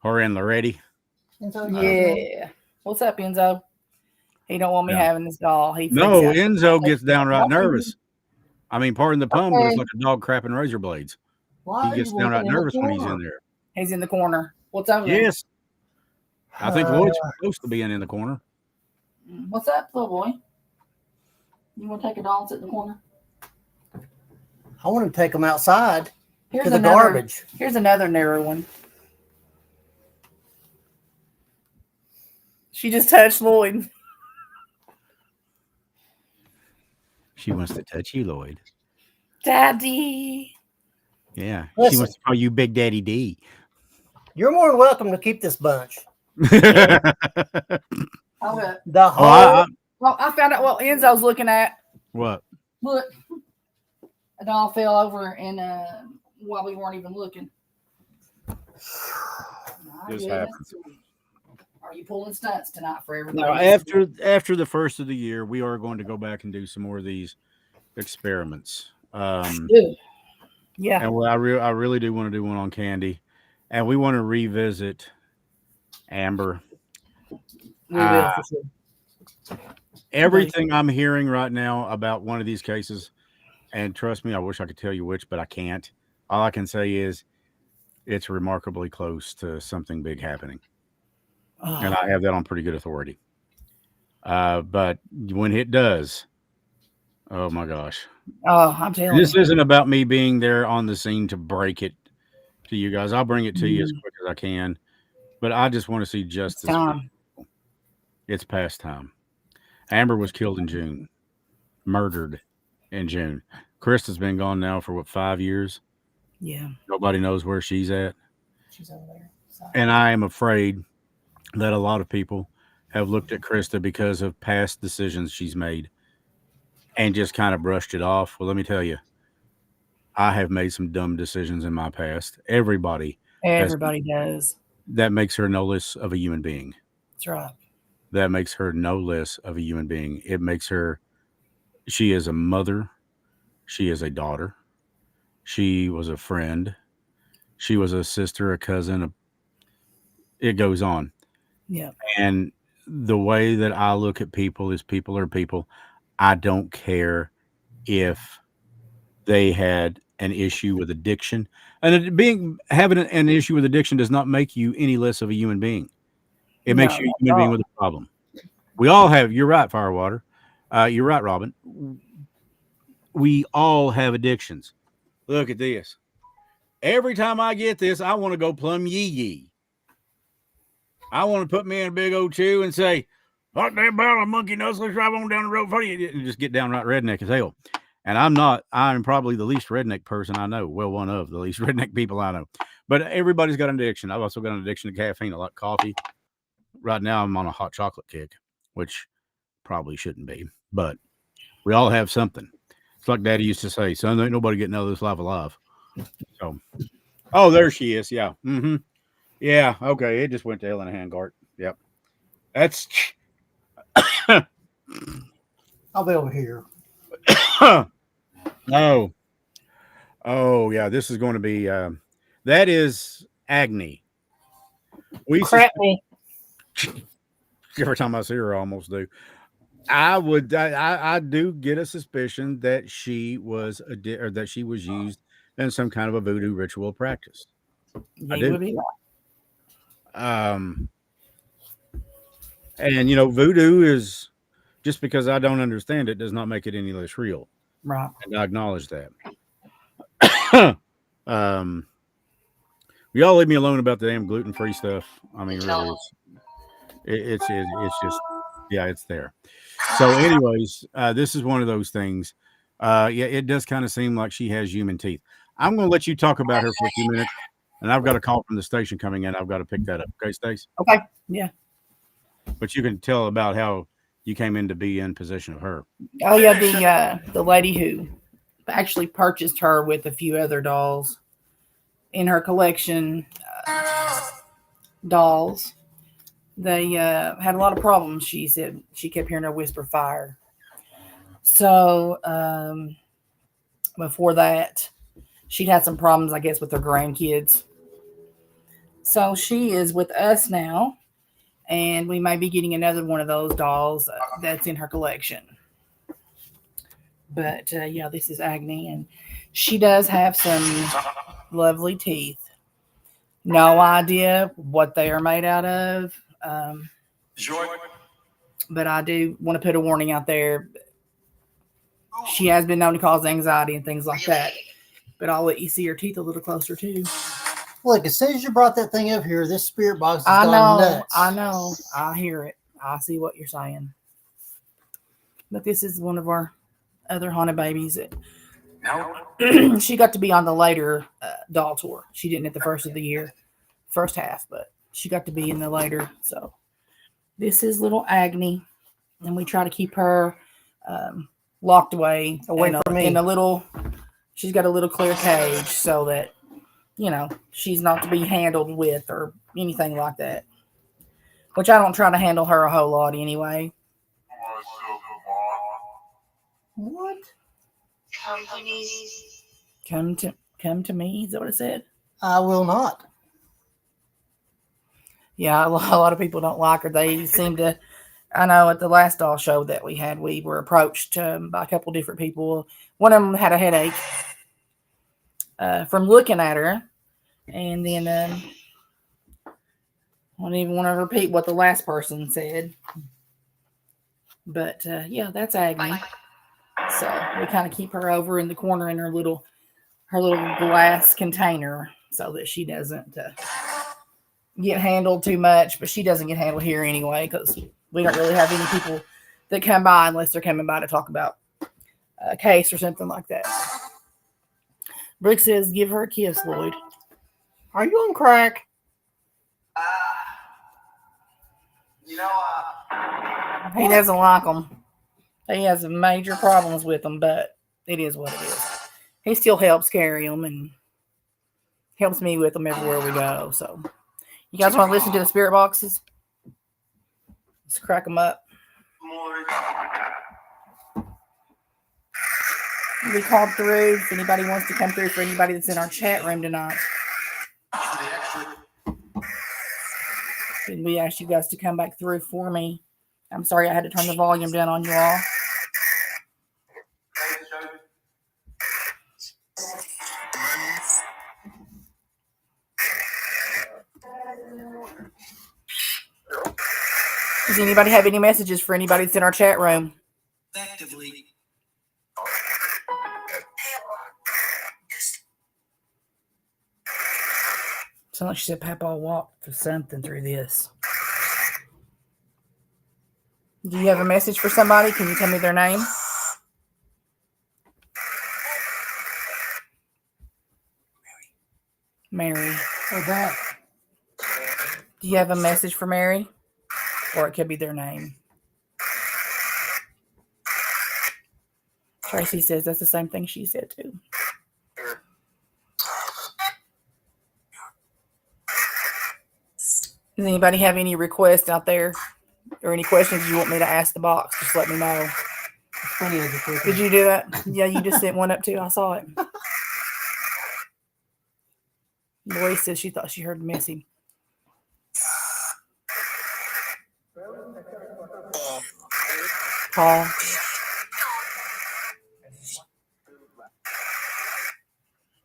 Speaker 2: Her and Loretti.
Speaker 3: Yeah. What's up, Enzo? He don't want me
Speaker 2: Yeah.
Speaker 3: having this doll. He freaks
Speaker 2: No,
Speaker 3: out.
Speaker 2: Enzo gets downright
Speaker 3: Okay.
Speaker 2: nervous. I mean, pardon the pun, but it's
Speaker 3: Okay.
Speaker 2: like a dog crapping razor blades.
Speaker 4: why
Speaker 2: He gets downright nervous when he's in there.
Speaker 3: He's in the corner. What's over
Speaker 2: Yes, I think Lloyd's
Speaker 4: Uh,
Speaker 2: supposed to be in the corner.
Speaker 3: there? What's up, little boy? You want to take a doll and sit in the corner?
Speaker 4: I want to take them outside
Speaker 3: Here's
Speaker 4: to the
Speaker 3: another.
Speaker 4: garbage.
Speaker 3: Here's another narrow one. She just touched Lloyd.
Speaker 2: She wants to touch you, Lloyd.
Speaker 3: Daddy.
Speaker 2: Yeah, she
Speaker 4: Listen.
Speaker 2: wants to call you Big Daddy D.
Speaker 4: You're more than welcome to keep this bunch.
Speaker 3: Okay.
Speaker 4: The whole
Speaker 3: Well, I found out what Enzo's looking at.
Speaker 2: What?
Speaker 3: Look, a doll fell over and while we weren't even looking. My
Speaker 2: This
Speaker 3: goodness.
Speaker 2: happens.
Speaker 3: Are you pulling stunts tonight for everybody?
Speaker 2: Now, after the first of the year, we are going to go back and do some more of these experiments.
Speaker 3: Good. Yeah.
Speaker 2: And I really do want to do one on Candy, and we want to revisit Amber.
Speaker 3: We will for sure.
Speaker 2: Everything I'm hearing right now about one of these cases, and trust me, I wish I could tell you which, but I can't. All I can say is it's remarkably close to something big happening, and I have that on pretty good authority. But when it does, oh my gosh.
Speaker 3: Oh, I'm telling
Speaker 2: This
Speaker 3: you.
Speaker 2: isn't about me being there on the scene to break it to you guys. I'll bring it to you as quick as I can, but I just want to see justice.
Speaker 3: It's time.
Speaker 2: It's past time. Amber was killed in June, murdered in June. Krista's been gone now for 5 years.
Speaker 3: Yeah.
Speaker 2: Nobody knows where she's at.
Speaker 3: She's over there. So.
Speaker 2: And I am afraid that a lot of people have looked at Krista because of past decisions she's made and just kind of brushed it off. Well, let me tell you, I have made some dumb decisions in my past. Everybody
Speaker 3: Everybody does.
Speaker 2: that makes her no less of a human being.
Speaker 3: That's right.
Speaker 2: That makes her no less of a human being. It makes her, she is a mother. She is a daughter. She was a friend. She was a sister, a cousin. It goes on.
Speaker 3: Yeah.
Speaker 2: And the way that I look at people is people are people. I don't care if they had an issue with addiction. And having an issue with addiction does not make you any less of a human being. It makes
Speaker 3: No,
Speaker 2: you a
Speaker 3: not at
Speaker 2: human being
Speaker 3: all.
Speaker 2: with a problem. We all have. You're right, Firewater. You're right, Robin. We all have addictions. Look at this. Every time I get this, I want to go plumb yee. I want to put me in a big old chew and say, "What that barrel of monkey nuts? Let's drive on down the road for you," and just get downright redneck as hell. And I'm not. I'm probably the least redneck person I know. Well, one of the least redneck people I know. But everybody's got an addiction. I've also got an addiction to caffeine. I like coffee. Right now, I'm on a hot chocolate kick, which probably shouldn't be. But we all have something. It's like Daddy used to say, "Son, ain't nobody getting out of this life alive." So, oh, there she is. Yeah. Mm-hmm. Yeah. Okay. It just went to hell in a handcart. Yep. That's.
Speaker 4: I'll be over here.
Speaker 2: Oh. Oh, yeah. This is going to be. That is Agni. We
Speaker 3: Crap me.
Speaker 2: every time I see her, I almost do. I do get a suspicion that she was or that she was used in some kind of a voodoo ritual practice. I
Speaker 3: You
Speaker 2: do.
Speaker 3: would be right.
Speaker 2: And voodoo is just because I don't understand it does not make it any less real.
Speaker 3: Right.
Speaker 2: And I acknowledge that. Y'all leave me alone about the damn gluten-free stuff. I mean, really, it's just, yeah, it's there. So, anyways, this is one of those things. Yeah, it does kind of seem like she has human teeth. I'm going to let you talk about her for a few minutes, and I've got a call from the station coming in. I've got to pick that up. Okay, Stace?
Speaker 3: Okay. Yeah.
Speaker 2: But you can tell about how you came in to be in possession of her.
Speaker 3: Oh yeah, the lady who actually purchased her with a few other dolls in her collection. Dolls. They had a lot of problems. She said she kept hearing her whisper fire. So before that, she'd had some problems, I guess, with her grandkids. So she is with us now, and we may be getting another one of those dolls that's in her collection. But yeah, this is Agni, and she does have some lovely teeth. No idea what they are made out of. But I do want to put a warning out there. She has been known to cause anxiety and things like that. But I'll let you see her teeth a little closer too.
Speaker 4: Look, as soon as you brought that thing up here, this spirit box has gone nuts.
Speaker 3: I know. I hear it. I see what you're saying. But this is one of our other haunted babies. She got to be on the later doll tour. She didn't at the first of the year, first half, but she got to be in the later. So this is little Agni, and we try to keep her locked away
Speaker 4: from me.
Speaker 3: in a little. She's got a little clear cage so that she's not to be handled with or anything like that. Which I don't try to handle her a whole lot anyway.
Speaker 4: What?
Speaker 3: Come to me. Is that what it said?
Speaker 4: I will not.
Speaker 3: Yeah, a lot of people don't like her. They seem to. I know at the last doll show that we had, we were approached by a couple different people. One of them had a headache from looking at her, and then I don't even want to repeat what the last person said. But yeah, that's Agni. So we kind of keep her over in the corner in her little glass container so that she doesn't get handled too much. But she doesn't get handled here anyway because we don't really have any people that come by unless they're coming by to talk about a case or something like that. Brooke says, "Give her a kiss, Lloyd."
Speaker 4: Are you on crack?
Speaker 3: He doesn't like them. He has major problems with them, but it is what it is. He still helps carry them and helps me with them everywhere we go. So, you guys want to listen to the spirit boxes? Let's crack them up. We called through. If anybody wants to come through, for anybody that's in our chat room tonight. And we asked you guys to come back through for me. I'm sorry I had to turn the volume down on you all. Does anybody have any messages for anybody that's in our chat room?
Speaker 1: Effectively.
Speaker 3: Sounds like she said Papa walked for something through this. Do you have a message for somebody? Can you tell me their name? Mary.
Speaker 4: Oh, that.
Speaker 3: Do you have a message for Mary? Or it could be their name. Tracy says that's the same thing she said too. Does anybody have any requests out there? Or any questions you want me to ask the box? Just let me know. Did you do that? Yeah, you just sent one up too. I saw it. Lori says she thought she heard Missy. Paul.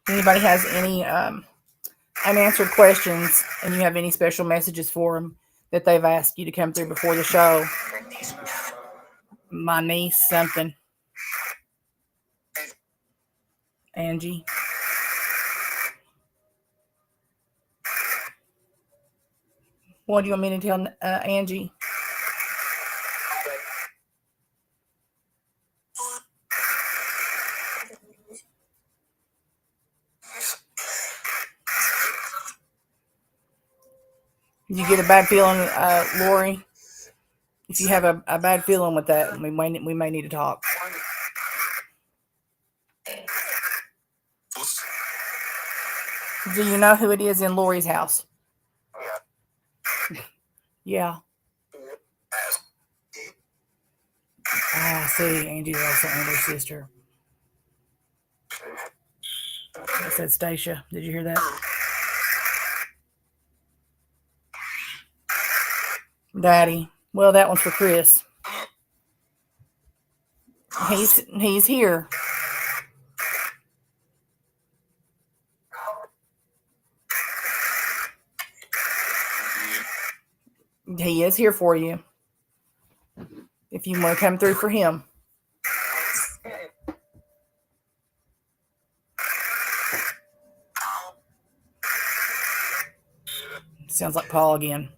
Speaker 3: Anybody has any unanswered questions and you have any special messages for them that they've asked you to come through before the show? My niece, something. Angie. What do you want me to tell Angie? You get a bad feeling, Lori? If you have a bad feeling with that, we may need to talk. Do you know who it is in Lori's house? Yeah. I see. Angie loves her older sister. I said Stacia. Did you hear that? Daddy. Well, that one's for Chris. He's here. He is here for you. If you want to come through for him. Sounds like Paul again.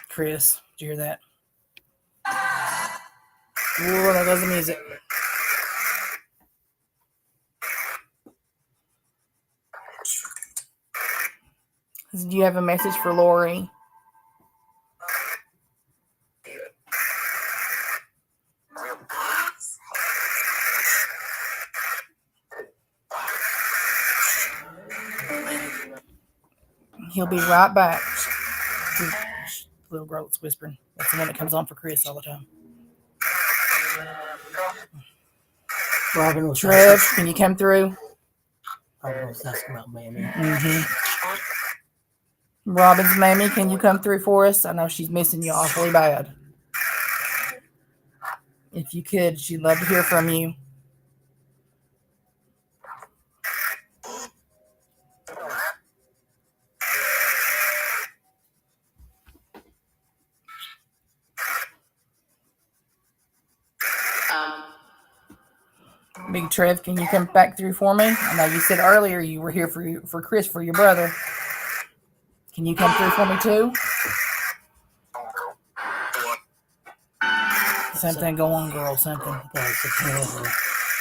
Speaker 3: Chris, did you hear that? Ooh, there goes the music. Do you have a message for Lori? He'll be right back. Little girl's whispering. That's the one that comes on for Chris all the time.
Speaker 4: Robin was
Speaker 3: Trev, can you come through?
Speaker 4: Robin was asking about Mammy.
Speaker 3: Mm-hmm. Robin's Mammy, can you come through for us? I know she's missing you awfully bad. If you could, she'd love to hear from you. Big Trev, can you come back through for me? I know you said earlier you were here for Chris, for your brother. Can you come through for me too? Something go on, girl. Something.
Speaker 4: I thought it said, come on, girl.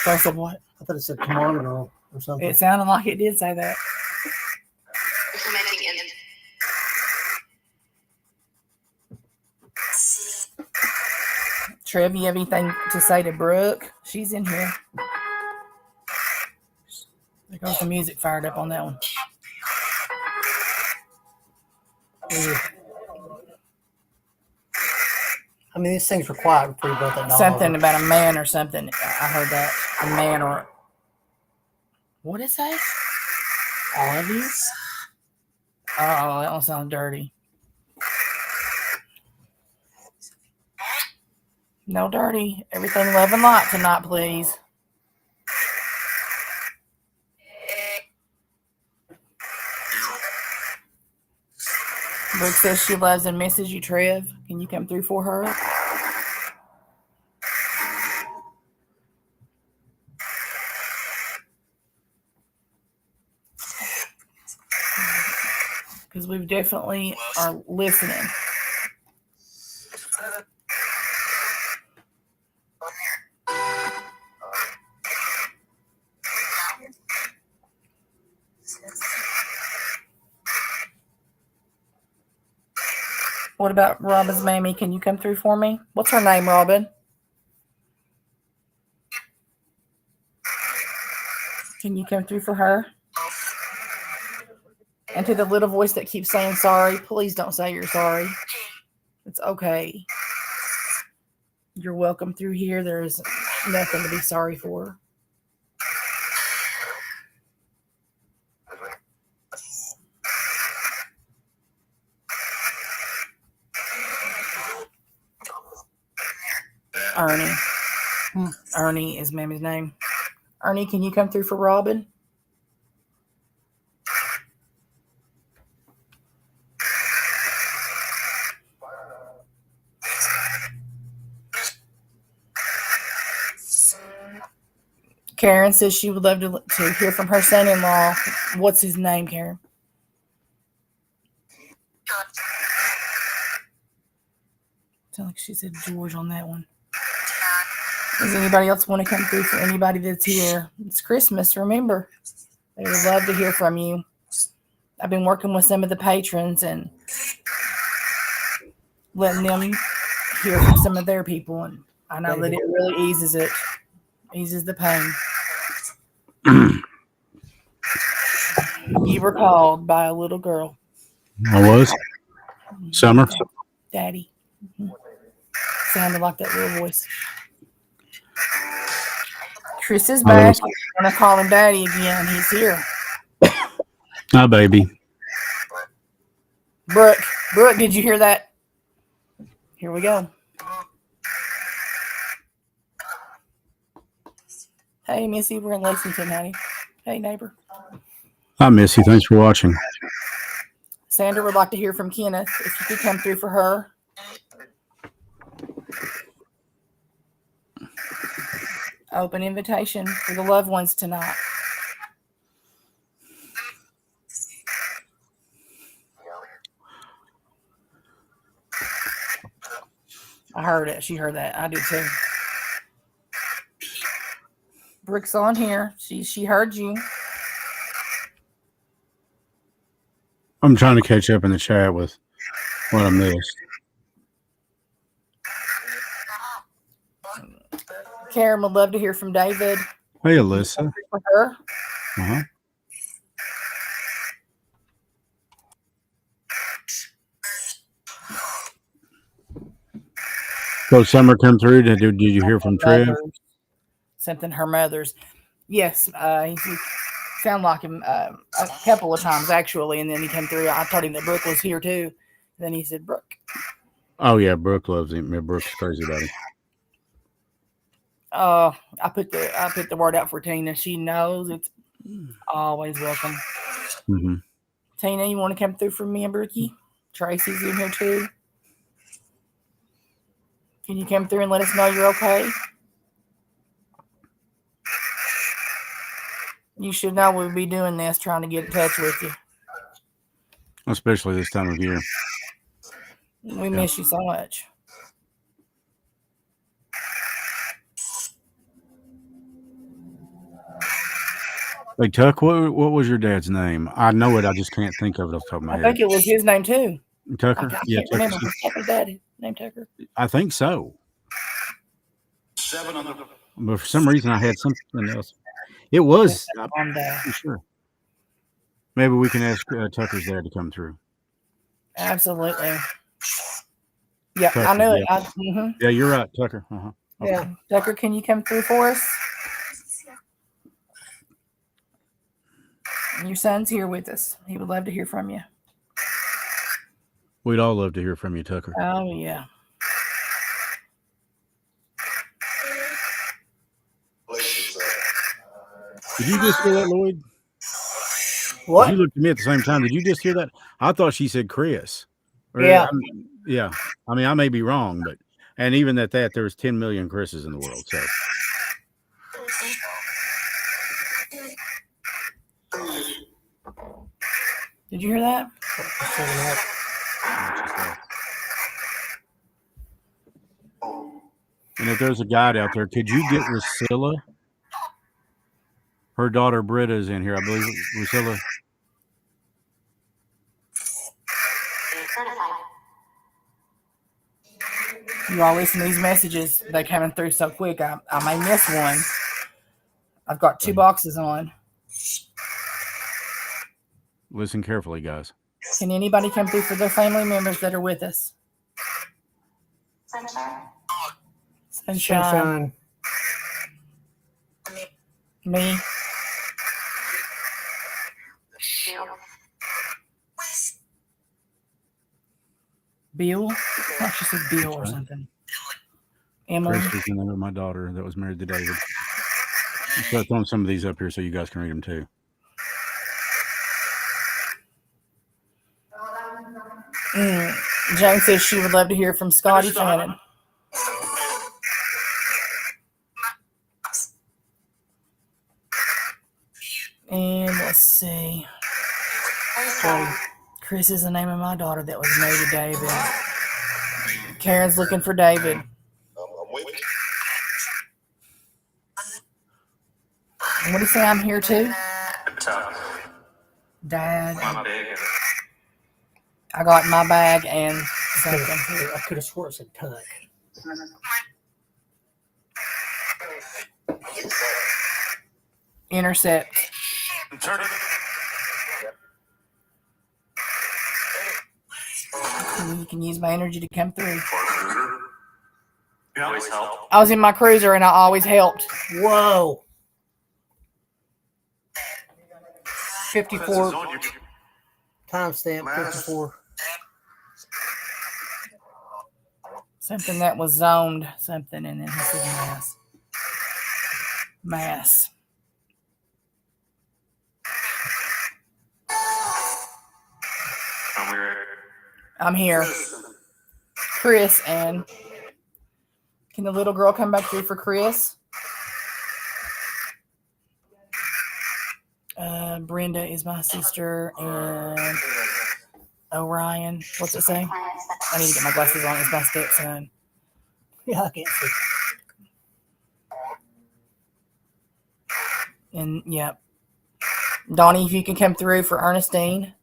Speaker 3: Girl said what?
Speaker 4: I thought it said, come on, girl, or something.
Speaker 3: It sounded like it did say that. Trev, you have anything to say to Brooke? She's in here. There goes the music fired up on that one.
Speaker 4: I mean, these things were quiet before you brought that dog
Speaker 3: Something
Speaker 4: over.
Speaker 3: about a man or something. I heard that. A man or. What is that? I love you? Oh, that one sounds dirty. No dirty. Everything love and light tonight, please. Brooke says she loves and misses you, Trev. Can you come through for her? Because we definitely are listening. What about Robin's mammy? Can you come through for me? What's her name, Robin? Can you come through for her? And to the little voice that keeps saying sorry, please don't say you're sorry. It's okay. You're welcome through here. There's nothing to be sorry for. Ernie. Ernie is Mammy's name. Ernie, can you come through for Robin? Karen says she would love to hear from her son-in-law. What's his name, Karen? Sounds like she said George on that one. Does anybody else want to come through for anybody that's here? It's Christmas, remember. They would love to hear from you. I've been working with some of the patrons and letting them hear from some of their people, and I know that it really eases the pain. You were called by a little girl.
Speaker 2: I was. Summer.
Speaker 3: Daddy. Sounded like that little voice. Chris is back. I'm going to call him Daddy again. He's here.
Speaker 2: Hi, baby.
Speaker 3: Brooke, did you hear that? Here we go. Hey, Missy, we're in Lexington, honey. Hey, neighbor.
Speaker 2: Hi, Missy. Thanks for watching.
Speaker 3: Sandra would like to hear from Kenneth. If you could come through for her. Open invitation for the loved ones tonight. I heard it. She heard that. I did too. Brooke's on here. She heard you.
Speaker 2: I'm trying to catch up in the chat with what I missed.
Speaker 3: Karen would love to hear from David.
Speaker 2: Hey, Alyssa.
Speaker 3: For her.
Speaker 2: Uh-huh. So Summer come through. Did you hear from Trev?
Speaker 3: Something her mother's. Yes, he sounded like him a couple of times actually, and then he came through. I told him that Brooke was here too. Then he said Brooke.
Speaker 2: Oh yeah, Brooke loves him. Yeah, Brooke's crazy about him.
Speaker 3: I put the word out for Tina. She knows it's always welcome.
Speaker 2: Mm-hmm.
Speaker 3: Tina, you want to come through for me and Brookie? Tracy's in here too. Can you come through and let us know you're okay? You should know we'll be doing this, trying to get in touch with you.
Speaker 2: Especially this time of year.
Speaker 3: We miss you so much.
Speaker 2: Hey, Tuck, what was your dad's name? I know it. I just can't think of it off the top of my
Speaker 3: I
Speaker 2: head.
Speaker 3: think it was his name too.
Speaker 2: Tucker?
Speaker 3: I
Speaker 2: Yeah,
Speaker 3: can't remember his Tucker's daddy. Name Tucker.
Speaker 2: I think so. But for some reason, I had something else. It was. I'm sure. Maybe we can ask Tucker's dad to come through.
Speaker 3: Absolutely. Yeah, I
Speaker 2: Tucker,
Speaker 3: knew it.
Speaker 2: yeah. Yeah, you're right, Tucker. Uh-huh. Okay.
Speaker 4: Yeah.
Speaker 3: Tucker, can you come through for us? Your son's here with us. He would love to hear from you.
Speaker 2: We'd all love to hear from you, Tucker.
Speaker 3: Oh, yeah.
Speaker 2: Did you just hear that, Lloyd?
Speaker 4: What?
Speaker 2: You looked at me at the same time. Did you just hear that? I thought she said Chris. Or,
Speaker 4: Yeah.
Speaker 2: Yeah. I mean, I may be wrong, but and even at that, there's 10 million Chris's in the world. So
Speaker 3: Did you hear that?
Speaker 2: and if there's a guide out there, could you get Rusilla? Her daughter Britta is in here, I believe. Rusilla.
Speaker 3: You all listen to these messages. They're coming through so quick. I may miss one. I've got 2 boxes on.
Speaker 2: Listen carefully, guys.
Speaker 3: Can anybody come through for their family members that are with us? Sunshine.
Speaker 4: Sunshine.
Speaker 3: Me. Bill? I thought she said Bill or something. Emily.
Speaker 2: Chris is the name of my daughter that was married to David. I'll start throwing some of these up here so you guys can read them too.
Speaker 3: Jane says she would love to hear from Scotty Fannin. And let's see. Chris is the name of my daughter that was married to David. Karen's looking for David. What do you say? I'm here too? Dad. I got my bag and something.
Speaker 4: I could have swore it said Tuck.
Speaker 3: Intercept. You can use my energy to come through.
Speaker 5: You always help.
Speaker 3: I was in my cruiser and I always helped.
Speaker 4: Whoa. 54 timestamp 54.
Speaker 3: Something that was zoned something and then he said mass. Mass. I'm here. Chris, and can the little girl come back through for Chris? Brenda is my sister, and Orion. What's it say? I need to get my glasses on. It's my stepson.
Speaker 4: Yeah, I can't see.
Speaker 3: And yep. Donnie, if you can come through for Ernestine.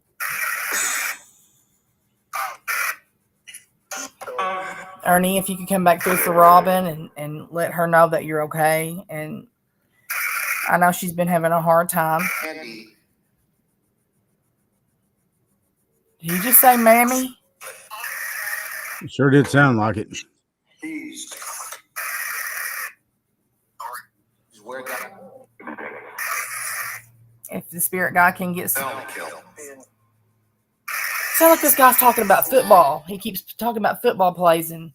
Speaker 3: Ernie, if you could come back through for Robin and let her know that you're okay. And I know she's been having a hard time. Did you just say Mammy?
Speaker 2: It sure did sound like it.
Speaker 3: If the spirit guy can get some. Sound like this guy's talking about football. He keeps talking about football plays and.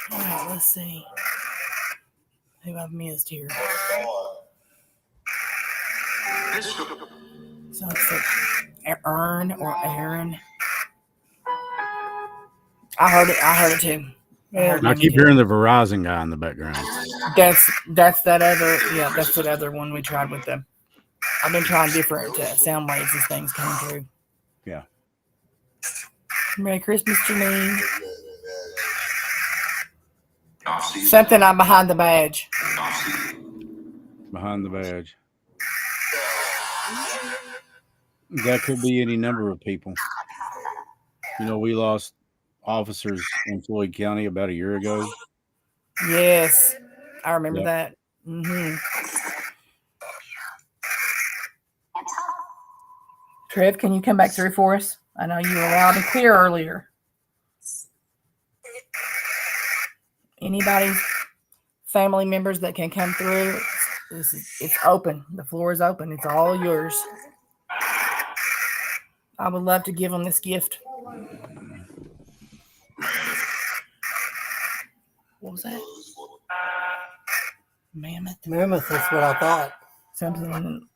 Speaker 3: All right, let's see who I've missed here. So it's like Ern or Aaron. I heard it too.
Speaker 2: I keep hearing the Verizon guy in the background.
Speaker 3: That's that other that's that other one we tried with them. I've been trying different sound waves as things come through.
Speaker 2: Yeah.
Speaker 3: Merry Christmas, Janine. Something I'm behind the badge.
Speaker 2: Behind the badge. That could be any number of people. You know, we lost officers in Floyd County about a year ago.
Speaker 3: Yes, I remember
Speaker 2: Yep.
Speaker 3: that. Trev, can you come back through for us? I know you were loud and clear earlier. Anybody's family members that can come through, it's open. The floor is open. It's all yours. I would love to give them this gift. What was that? Mammoth.
Speaker 4: Mammoth, that's what I thought.
Speaker 3: Something.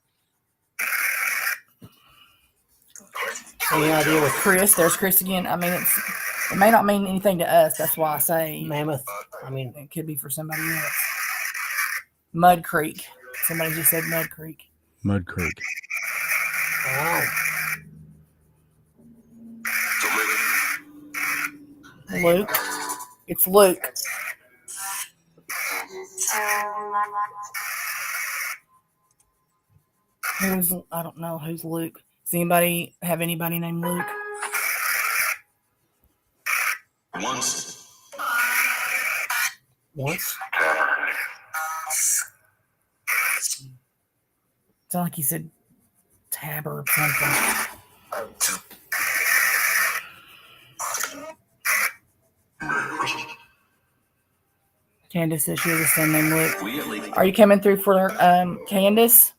Speaker 4: Any idea what
Speaker 3: Chris, there's Chris again. I mean, it may not mean anything to us. That's why I say
Speaker 4: mammoth? I mean,
Speaker 3: it could be for somebody else. Mud Creek. Somebody just said Mud Creek.
Speaker 2: Mud Creek.
Speaker 4: wow.
Speaker 3: Luke. It's Luke. I don't know who's Luke. Does anybody have anybody named Luke?
Speaker 5: Once.
Speaker 4: Once?
Speaker 3: Sound like he said Tab or something. Candace says she has a son named Luke.
Speaker 5: We at least.
Speaker 3: Are you coming through for Candace?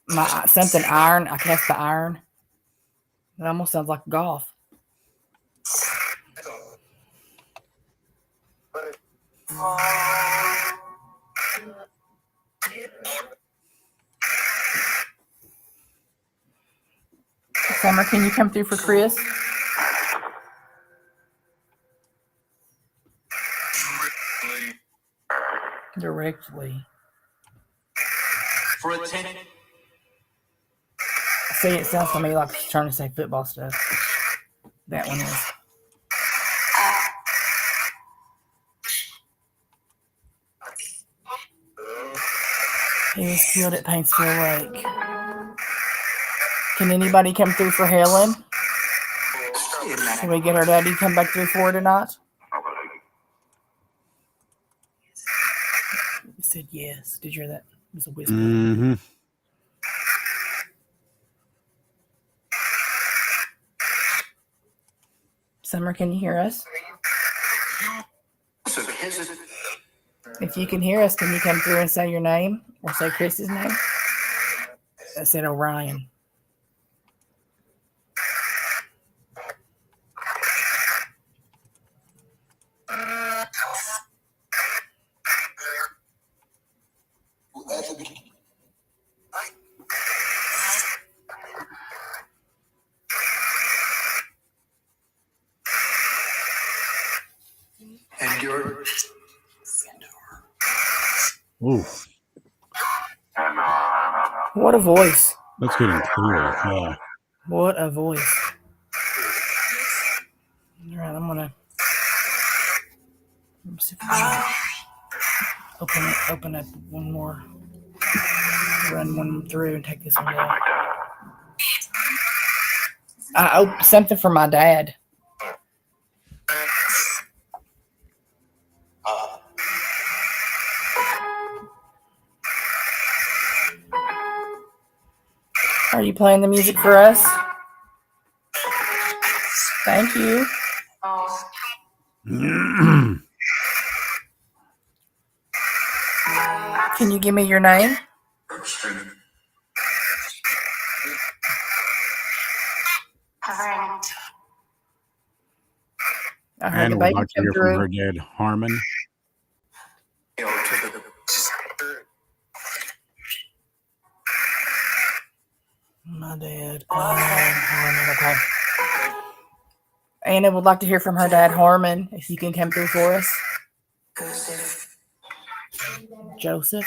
Speaker 3: My something iron. I cast the iron. It almost sounds like golf. Summer, can you come through for Chris? Directly.
Speaker 5: For a 10.
Speaker 3: See, it sounds to me like she's trying to say football stuff. That one is. He was killed at Paintsville Lake. Can anybody come through for Helen? Can we get her daddy to come back through for her tonight? He said yes. Did you hear that? It was a whisper.
Speaker 2: Mm-hmm.
Speaker 3: Summer, can you hear us?
Speaker 5: So his
Speaker 3: If you can hear us, can you come through and say your name or say Chris's name? I said Orion.
Speaker 5: and your
Speaker 2: Ooh,
Speaker 3: What a voice.
Speaker 2: that's getting clear. Yeah.
Speaker 3: What a voice. All right, I'm gonna let's see if I can open up one more, run one through and take this one down. Something for my dad. Are you playing the music for us? Thank you. Can you give me your name? I heard
Speaker 2: And
Speaker 3: the
Speaker 2: we'd
Speaker 3: baby
Speaker 2: like to
Speaker 3: come
Speaker 2: hear from her
Speaker 3: through.
Speaker 2: dad, Harmon.
Speaker 5: to the
Speaker 3: My dad. Harmon, okay. Anna would like to hear from her dad, Harmon, if you can come through for us. Joseph.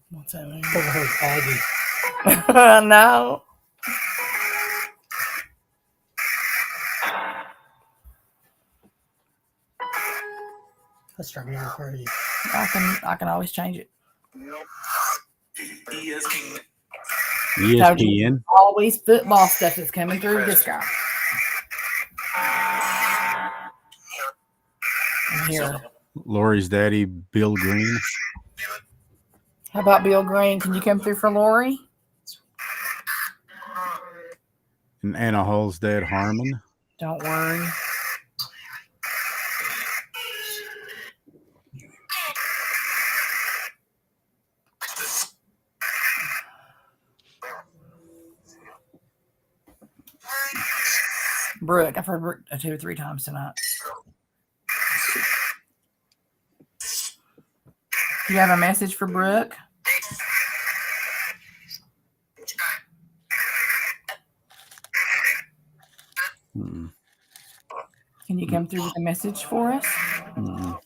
Speaker 3: What's that mean?
Speaker 4: Over her Aggie.
Speaker 3: No.
Speaker 4: Let's try to refer you.
Speaker 3: I can always change it.
Speaker 5: ESPN.
Speaker 2: ESPN.
Speaker 3: Always football stuff that's coming through this guy. I'm here.
Speaker 2: Lori's daddy, Bill Green.
Speaker 3: How about Bill Green? Can you come through for Lori?
Speaker 2: And Anna Hall's dad, Harmon.
Speaker 3: Don't worry. Brooke, I've heard Brooke 2 or 3 times tonight. You have a message for Brooke?
Speaker 2: Mm-mm.
Speaker 3: Can you come through with a message for us?
Speaker 2: Mm-mm.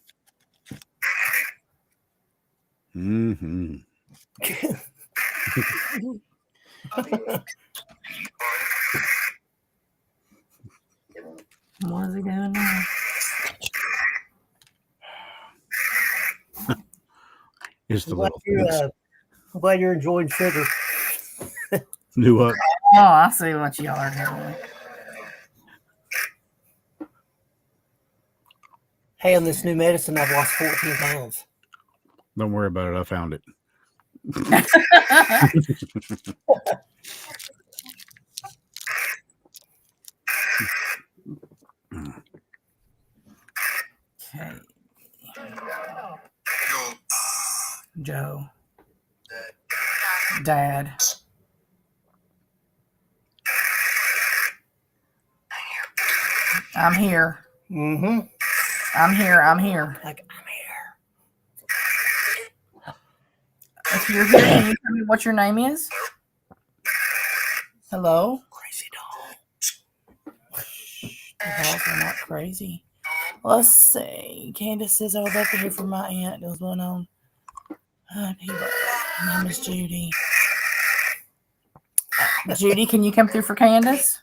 Speaker 2: Mm-hmm.
Speaker 3: What is he doing now?
Speaker 2: Just the
Speaker 4: I'm glad,
Speaker 2: little
Speaker 4: you,
Speaker 2: things.
Speaker 4: I'm glad you're enjoying sugar.
Speaker 2: New up.
Speaker 3: Oh, I see what y'all are doing.
Speaker 4: Hey, on this new medicine, I've lost 14 pounds.
Speaker 2: Don't worry about it. I found it.
Speaker 3: Okay. Joe. Dad. I'm here.
Speaker 4: Mm-hmm.
Speaker 3: I'm here. I'm here.
Speaker 4: Like, I'm here.
Speaker 3: If you're here, can you tell me what your name is? Hello?
Speaker 4: Crazy dog.
Speaker 3: The dogs are not crazy. Let's see. Candace says I would love to hear from my aunt. What's going on? My name is Judy. Judy, can you come through for Candace?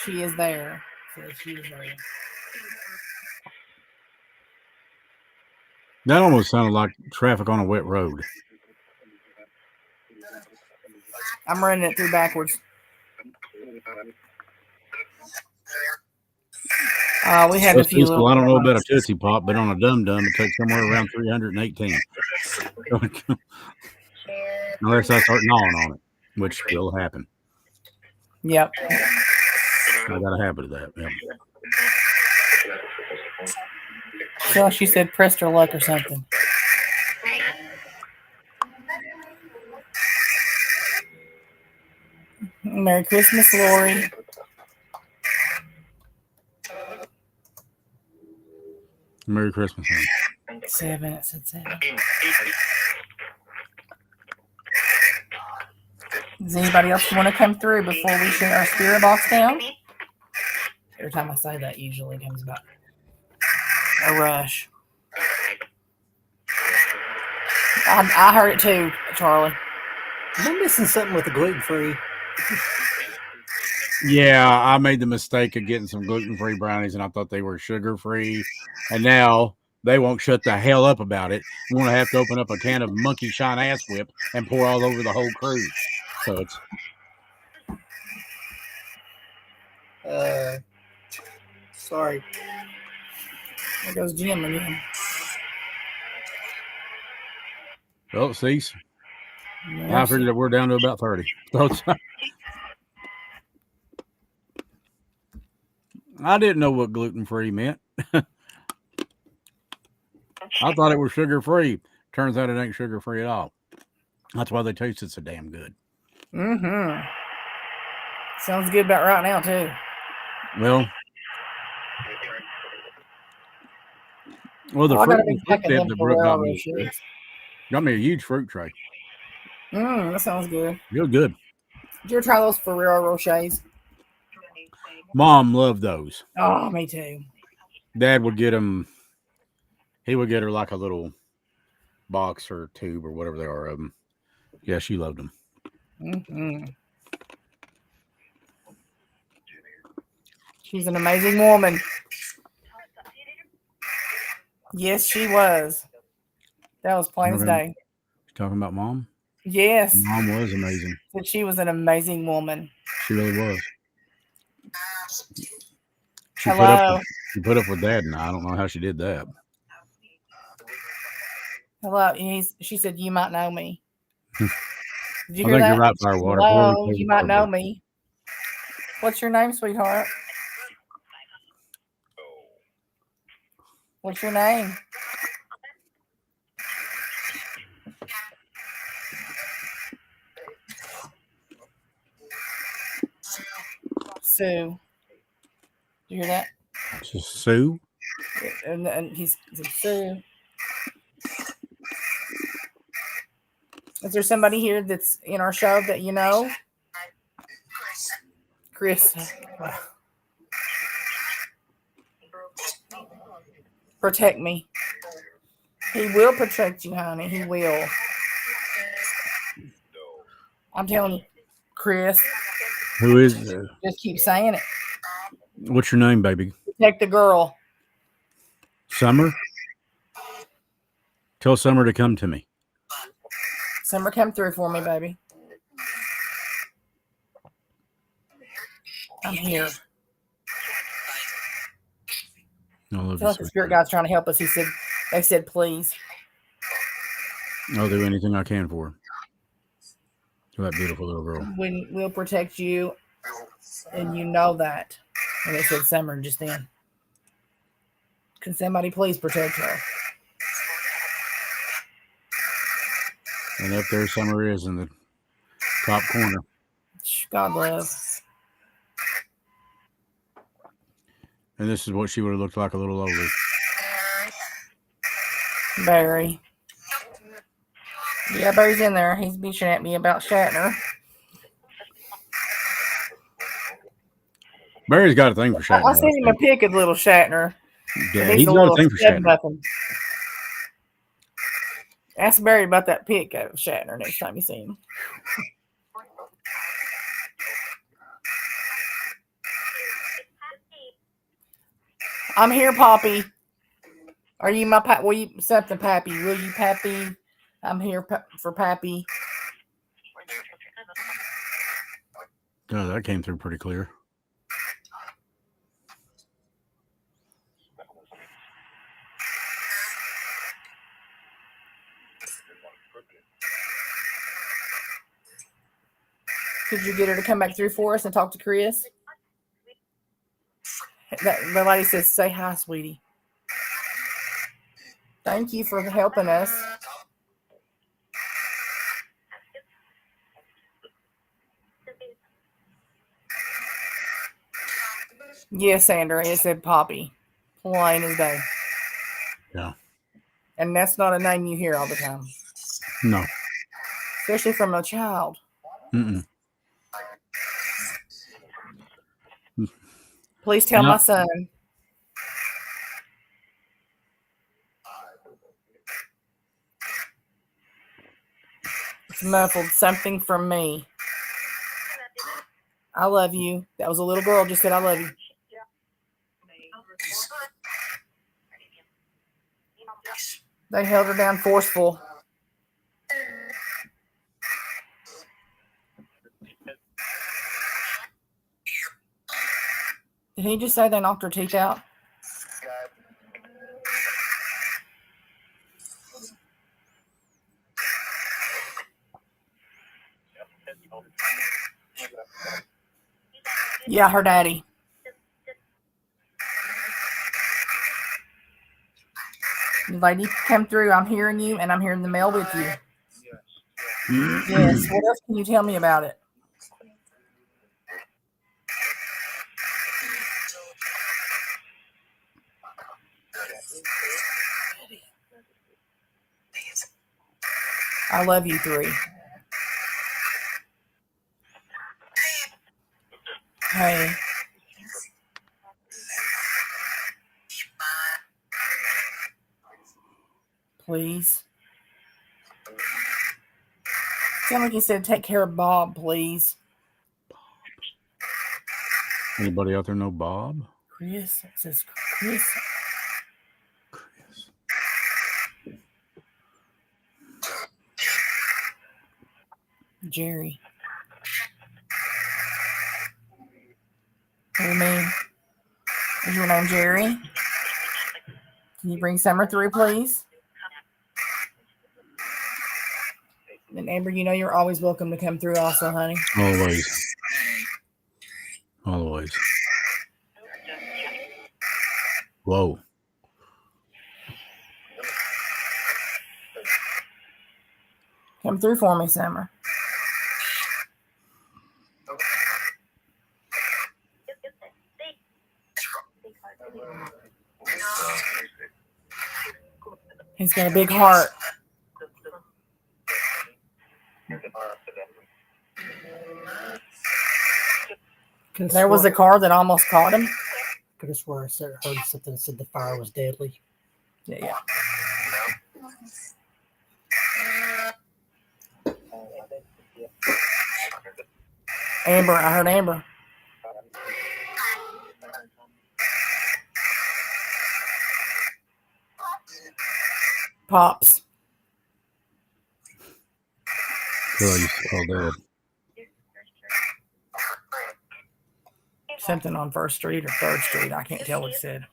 Speaker 3: She is there. So she is there.
Speaker 2: That almost sounded like traffic on a wet road.
Speaker 3: I'm running it through backwards. We had a
Speaker 2: Most
Speaker 3: few
Speaker 2: people,
Speaker 3: little.
Speaker 2: I don't know about a Tootsie Pop, but on a Dum Dum, it takes somewhere around 318. Unless I start gnawing on it, which will happen.
Speaker 3: Yep.
Speaker 2: I got a habit of that. Yep.
Speaker 3: So she said pressed her luck or something. Merry Christmas, Lori.
Speaker 2: Merry Christmas, honey.
Speaker 3: 7. It said 7. Does anybody else want to come through before we shut our spirit box down? Every time I say that, usually comes about a rush. I heard it too, Charlie.
Speaker 4: Am I missing something with the gluten-free?
Speaker 2: Yeah, I made the mistake of getting some gluten-free brownies, and I thought they were sugar-free. And now they won't shut the hell up about it. I'm going to have to open up a can of Monkey Shine Ass Whip and pour all over the whole cruise. So it's
Speaker 4: Sorry.
Speaker 3: There goes Jim again.
Speaker 2: well, cease. I
Speaker 3: Yes.
Speaker 2: figured that we're down to about 30. So I didn't know what gluten-free meant. I thought it was sugar-free. Turns out it ain't sugar-free at all. That's why they tasted so damn good.
Speaker 3: Mm-hmm. Sounds good about right now, too.
Speaker 2: Well, the
Speaker 3: I
Speaker 2: fruit
Speaker 3: gotta be
Speaker 2: fruit
Speaker 3: packing
Speaker 2: dip
Speaker 3: them
Speaker 2: that
Speaker 3: for
Speaker 2: Brooke got
Speaker 3: railroad
Speaker 2: me,
Speaker 3: shoes.
Speaker 2: got me a huge fruit tray.
Speaker 3: That sounds good.
Speaker 2: It was good.
Speaker 3: Did you ever try those Ferrero Rochers?
Speaker 2: Mom loved those.
Speaker 3: Oh, me too.
Speaker 2: Dad would get them. He would get her like a little box or tube or whatever they are of them. Yeah, she loved them.
Speaker 3: Mm-hmm. She's an amazing woman. Yes, she was. That was plain as day.
Speaker 2: Talking about mom?
Speaker 3: Yes,
Speaker 2: Mom was amazing.
Speaker 3: that she was an amazing woman.
Speaker 2: She really was. She
Speaker 3: Hello.
Speaker 2: put up with Dad, and I don't know how she did that.
Speaker 3: Hello. She said, you might know me. Did you
Speaker 2: I
Speaker 3: hear
Speaker 2: think
Speaker 3: that?
Speaker 2: you're right, Firewater.
Speaker 3: Hello, you might know me. What's your name, sweetheart? What's your name? Sue. Did you hear that?
Speaker 2: Sue?
Speaker 3: And he said, Sue. Is there somebody here that's in our show that you know? Chris. Protect me. He will protect you, honey. He will. I'm telling you, Chris.
Speaker 2: Who is?
Speaker 3: Just keep saying it.
Speaker 2: What's your name, baby?
Speaker 3: Protect the girl.
Speaker 2: Summer? Tell Summer to come to me.
Speaker 3: Summer, come through for me, baby. I'm here.
Speaker 2: I love
Speaker 3: I
Speaker 2: you,
Speaker 3: feel like the
Speaker 2: sweet.
Speaker 3: spirit God's trying to help us. They said, please.
Speaker 2: I'll do anything I can for her. To that beautiful little girl.
Speaker 3: We'll protect you, and you know that. And they said Summer just then. Can somebody please protect her?
Speaker 2: And up there Summer is in the top corner.
Speaker 3: God love.
Speaker 2: And this is what she would have looked like a little older.
Speaker 3: Barry. Yeah, Barry's in there. He's bitching at me about Shatner.
Speaker 2: Barry's got a thing for Shatner.
Speaker 3: I sent him a pic of little Shatner.
Speaker 2: Yeah, he's got a thing for Shatner.
Speaker 3: Nothing. Ask Barry about that pic of Shatner next time you see him. I'm here, Poppy. Are you my Will you something, Pappy? Will you, Pappy? I'm here for Pappy.
Speaker 2: Oh, that came through pretty clear.
Speaker 3: Could you get her to come back through for us and talk to Chris? The lady says, say hi, sweetie. Thank you for helping us. Yes, Sandra, it said Poppy. Plain as day.
Speaker 2: Yeah.
Speaker 3: And that's not a name you hear all the time.
Speaker 2: No.
Speaker 3: Especially from a child.
Speaker 2: Mm-mm.
Speaker 3: Please tell
Speaker 2: No.
Speaker 3: my son. It's muffled. Something from me. I love you. That was a little girl just said I love you. They held her down forceful. Did he just say they knocked her teeth out? Yeah, her daddy. Lady, come through. I'm hearing you, and I'm hearing the mail with you. Yes. What else can you tell me about it? I love you, 3. Hey. Please. Sound like you said take care of Bob, please.
Speaker 2: Anybody out there know Bob?
Speaker 3: Chris. It says Chris.
Speaker 2: Chris.
Speaker 3: Jerry. Hey, man. Is your name Jerry? Can you bring Summer through, please? And Amber, you know you're always welcome to come through also, honey.
Speaker 2: Always. Always. Whoa.
Speaker 3: Come through for me, Summer. He's got a big heart. There was a car that almost caught him.
Speaker 4: Could have swore I heard something that said the fire was deadly.
Speaker 3: Yeah. Amber, I heard Amber. Pops.
Speaker 2: Girl, I used to call Dad.
Speaker 3: Something on 1st Street or 3rd Street. I can't tell what he said.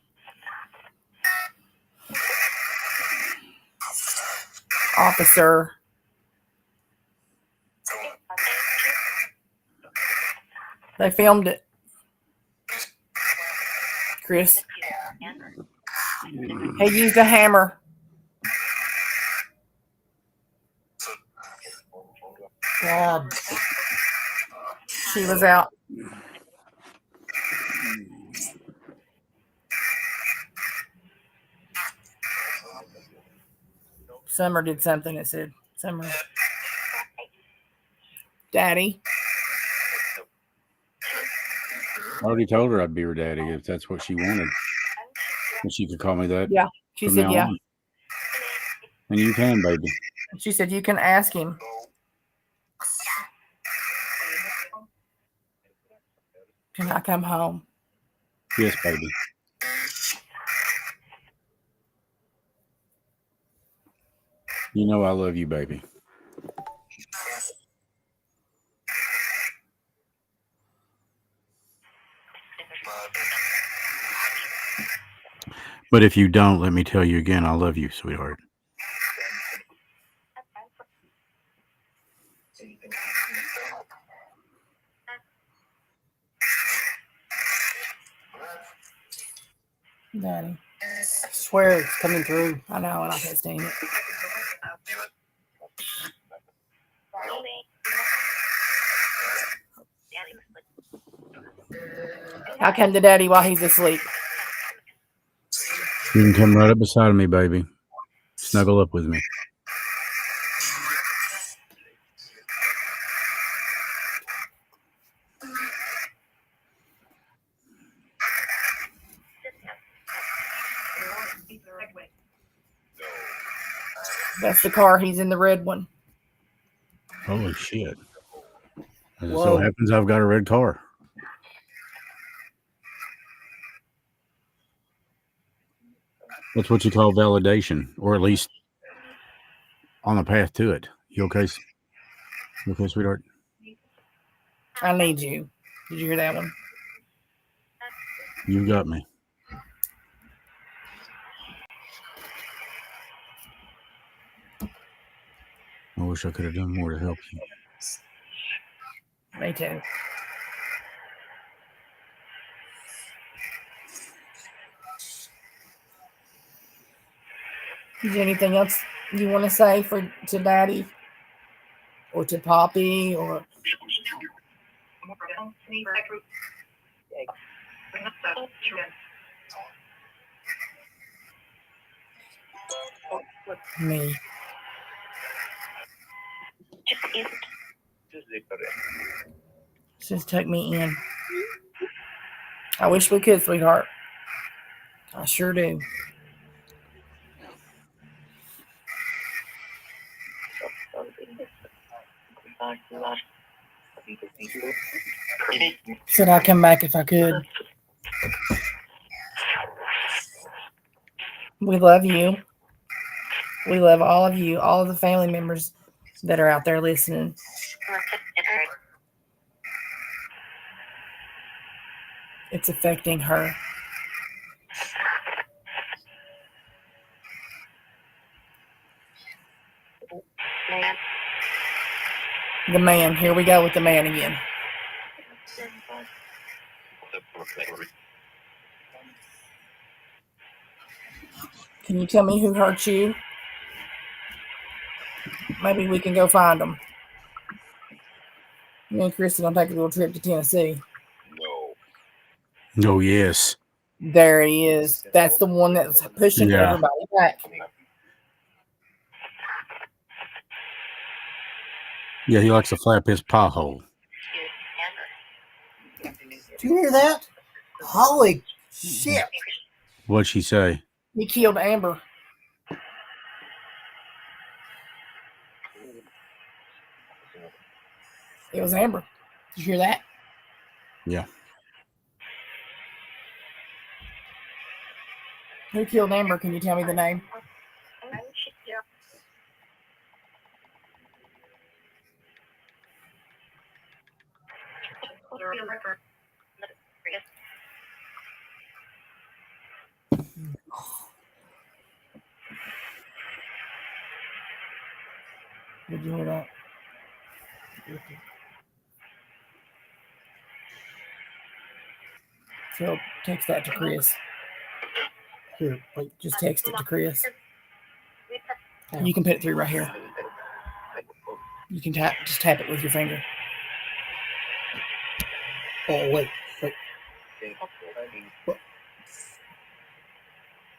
Speaker 3: Officer. They filmed it. Chris. He used a hammer.
Speaker 4: God,
Speaker 3: She was out. Summer did something that said, Summer. Daddy.
Speaker 2: I already told her I'd be her daddy if that's what she wanted. And she could call me that.
Speaker 3: Yeah. She
Speaker 2: from
Speaker 3: said,
Speaker 2: now
Speaker 3: yeah.
Speaker 2: on. And you can, baby.
Speaker 3: She said, you can ask him. Can I come home?
Speaker 2: Yes, baby. You know I love you, baby. But if you don't, let me tell you again, I love you, sweetheart.
Speaker 3: Daddy.
Speaker 4: I swear it's coming through.
Speaker 3: I know, and I can't stand it. I come to Daddy while he's asleep.
Speaker 2: You can come right up beside of me, baby. Snuggle up with me.
Speaker 3: That's the car. He's in the red one.
Speaker 2: Holy shit. As it
Speaker 4: Whoa.
Speaker 2: so happens, I've got a red car. That's what you call validation, or at least on the path to it. You okay? You okay, sweetheart?
Speaker 3: I need you. Did you hear that one?
Speaker 2: You got me. I wish I could have done more to help you.
Speaker 3: Me too. Is there anything else you want to say to Daddy or to Poppy or? Me. Just tuck me in. I wish we could, sweetheart. I sure do. Said I'd come back if I could. We love you. We love all of you, all of the family members that are out there listening. It's affecting her. The man. Here we go with the man again. Can you tell me who hurt you? Maybe we can go find them. Me and Kristen will take a little trip to Tennessee.
Speaker 2: Oh, yes.
Speaker 3: There he is. That's the one that's pushing
Speaker 2: Yeah.
Speaker 3: everybody back.
Speaker 2: Yeah, he likes to flap his pothole.
Speaker 4: Did you hear that? Holy shit!
Speaker 2: What'd she say?
Speaker 3: He killed Amber. It was Amber. Did you hear that?
Speaker 2: Yeah.
Speaker 3: Who killed Amber? Can you tell me the name? Did you hear that? So text that to Chris.
Speaker 4: Here, wait.
Speaker 3: Just text it to Chris. You can put it through right here. You can just tap it with your finger.
Speaker 4: Oh, wait. What?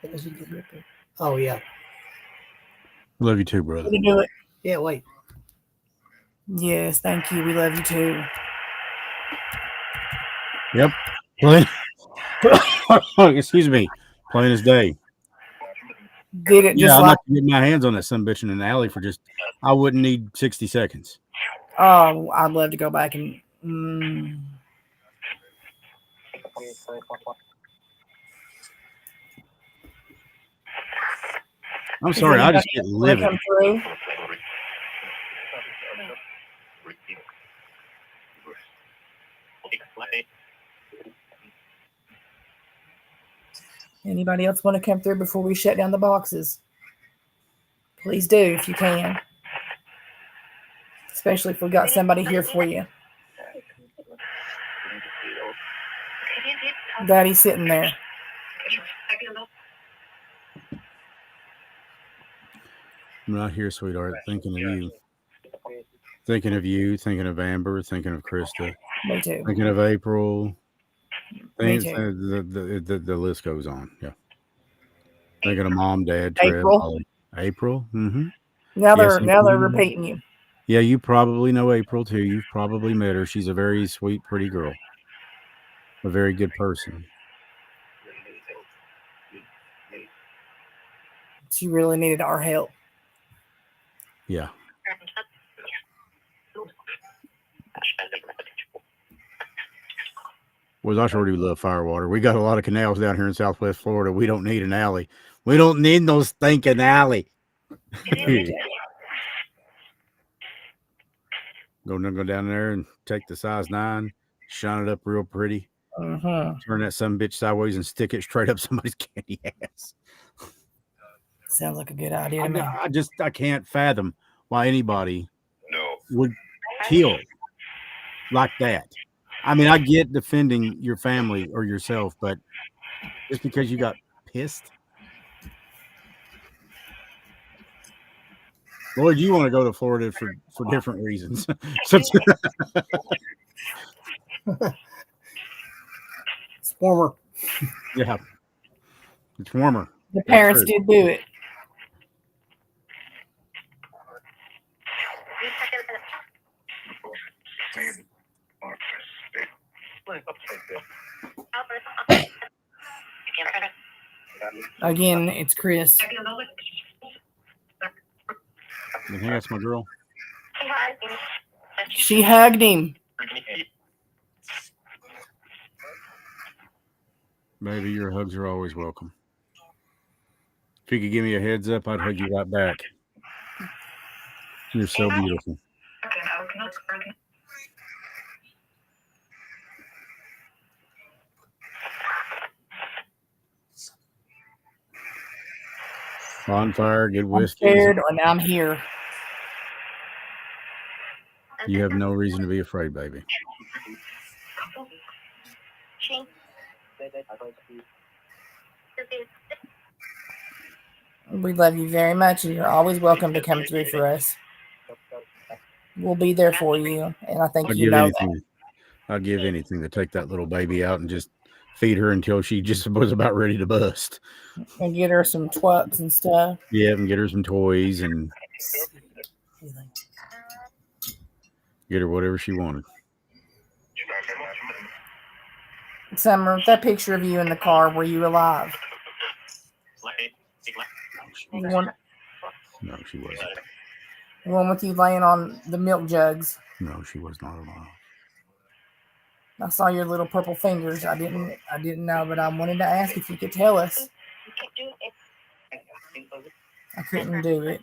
Speaker 4: What was he doing right there? Oh, yeah.
Speaker 2: Love you too, brother.
Speaker 3: You can do it.
Speaker 4: Yeah, wait.
Speaker 3: Yes, thank you. We love you too.
Speaker 2: Yep. Plain. Excuse me. Plain as day.
Speaker 3: Did it
Speaker 2: Yeah,
Speaker 3: just
Speaker 2: I'm
Speaker 3: like
Speaker 2: not gonna get my hands on that sumbitch in an alley for just. I wouldn't need 60 seconds.
Speaker 3: oh, I'd love to go back and
Speaker 2: I'm sorry. I just get
Speaker 3: wanna
Speaker 2: livid.
Speaker 3: come through. Anybody else want to come through before we shut down the boxes? Please do if you can. Especially if we've got somebody here for you. Daddy's sitting there.
Speaker 2: I'm not here, sweetheart. Thinking of you. Thinking of you. Thinking of Amber. Thinking of Krista.
Speaker 3: Me too.
Speaker 2: Thinking of April.
Speaker 3: Me
Speaker 2: Things,
Speaker 3: too.
Speaker 2: the list goes on. Yeah. Thinking of Mom, Dad, Trev,
Speaker 3: April.
Speaker 2: Holly. April. Mm-hmm.
Speaker 3: Now
Speaker 2: Yes,
Speaker 3: they're repeating you.
Speaker 2: Yeah, you probably know April too. You've probably met her. She's a very sweet, pretty girl. A very good person.
Speaker 3: She really needed our help.
Speaker 2: Yeah. Well, I sure do love firewater. We got a lot of canals down here in Southwest Florida. We don't need an alley. We don't need no stinking alley. Go down there and take the size 9, shine it up real pretty, turn that some bitch sideways and stick it straight up somebody's candy ass.
Speaker 3: Sounds like a good idea to me.
Speaker 2: I can't fathom why anybody would kill like that. I mean, I get defending your family or yourself, but just because you got pissed. Lloyd, you want to go to Florida for different reasons.
Speaker 4: It's warmer.
Speaker 2: Yeah. It's warmer.
Speaker 3: The parents did do it. Again, it's Chris.
Speaker 2: You think that's my girl?
Speaker 3: She hugged him.
Speaker 2: Baby, your hugs are always welcome. If you could give me a heads up, I'd hug you right back. You're so beautiful. Bonfire, good
Speaker 3: I'm
Speaker 2: whiskey.
Speaker 3: scared and I'm here.
Speaker 2: You have no reason to be afraid, baby.
Speaker 3: We love you very much, and you're always welcome to come through for us. We'll be there for you, and I think
Speaker 2: I'd
Speaker 3: you
Speaker 2: give
Speaker 3: know
Speaker 2: anything. I'd give anything to take that little baby out and just feed her until she just was about ready to bust.
Speaker 3: that. And get her some twucks and stuff.
Speaker 2: Yeah, and get her some toys and get her whatever she wanted.
Speaker 3: Summer, that picture of you in the car, were you alive? The one,
Speaker 2: No, she wasn't.
Speaker 3: the one with you laying on the milk jugs.
Speaker 2: No, she was not alive.
Speaker 3: I saw your little purple fingers. I didn't know, but I wanted to ask if you could tell us. I couldn't do it.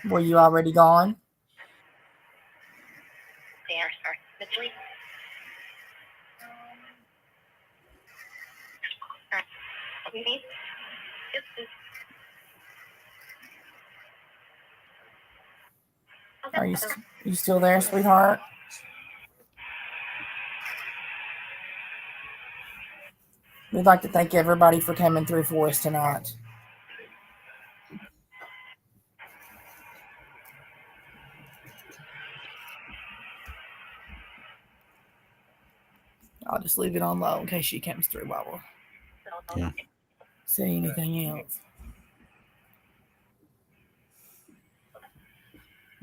Speaker 3: Were you already gone? Are you still there, sweetheart? We'd like to thank everybody for coming through for us tonight. I'll just leave it on low in case she comes through while we're
Speaker 2: Yeah.
Speaker 3: say anything else.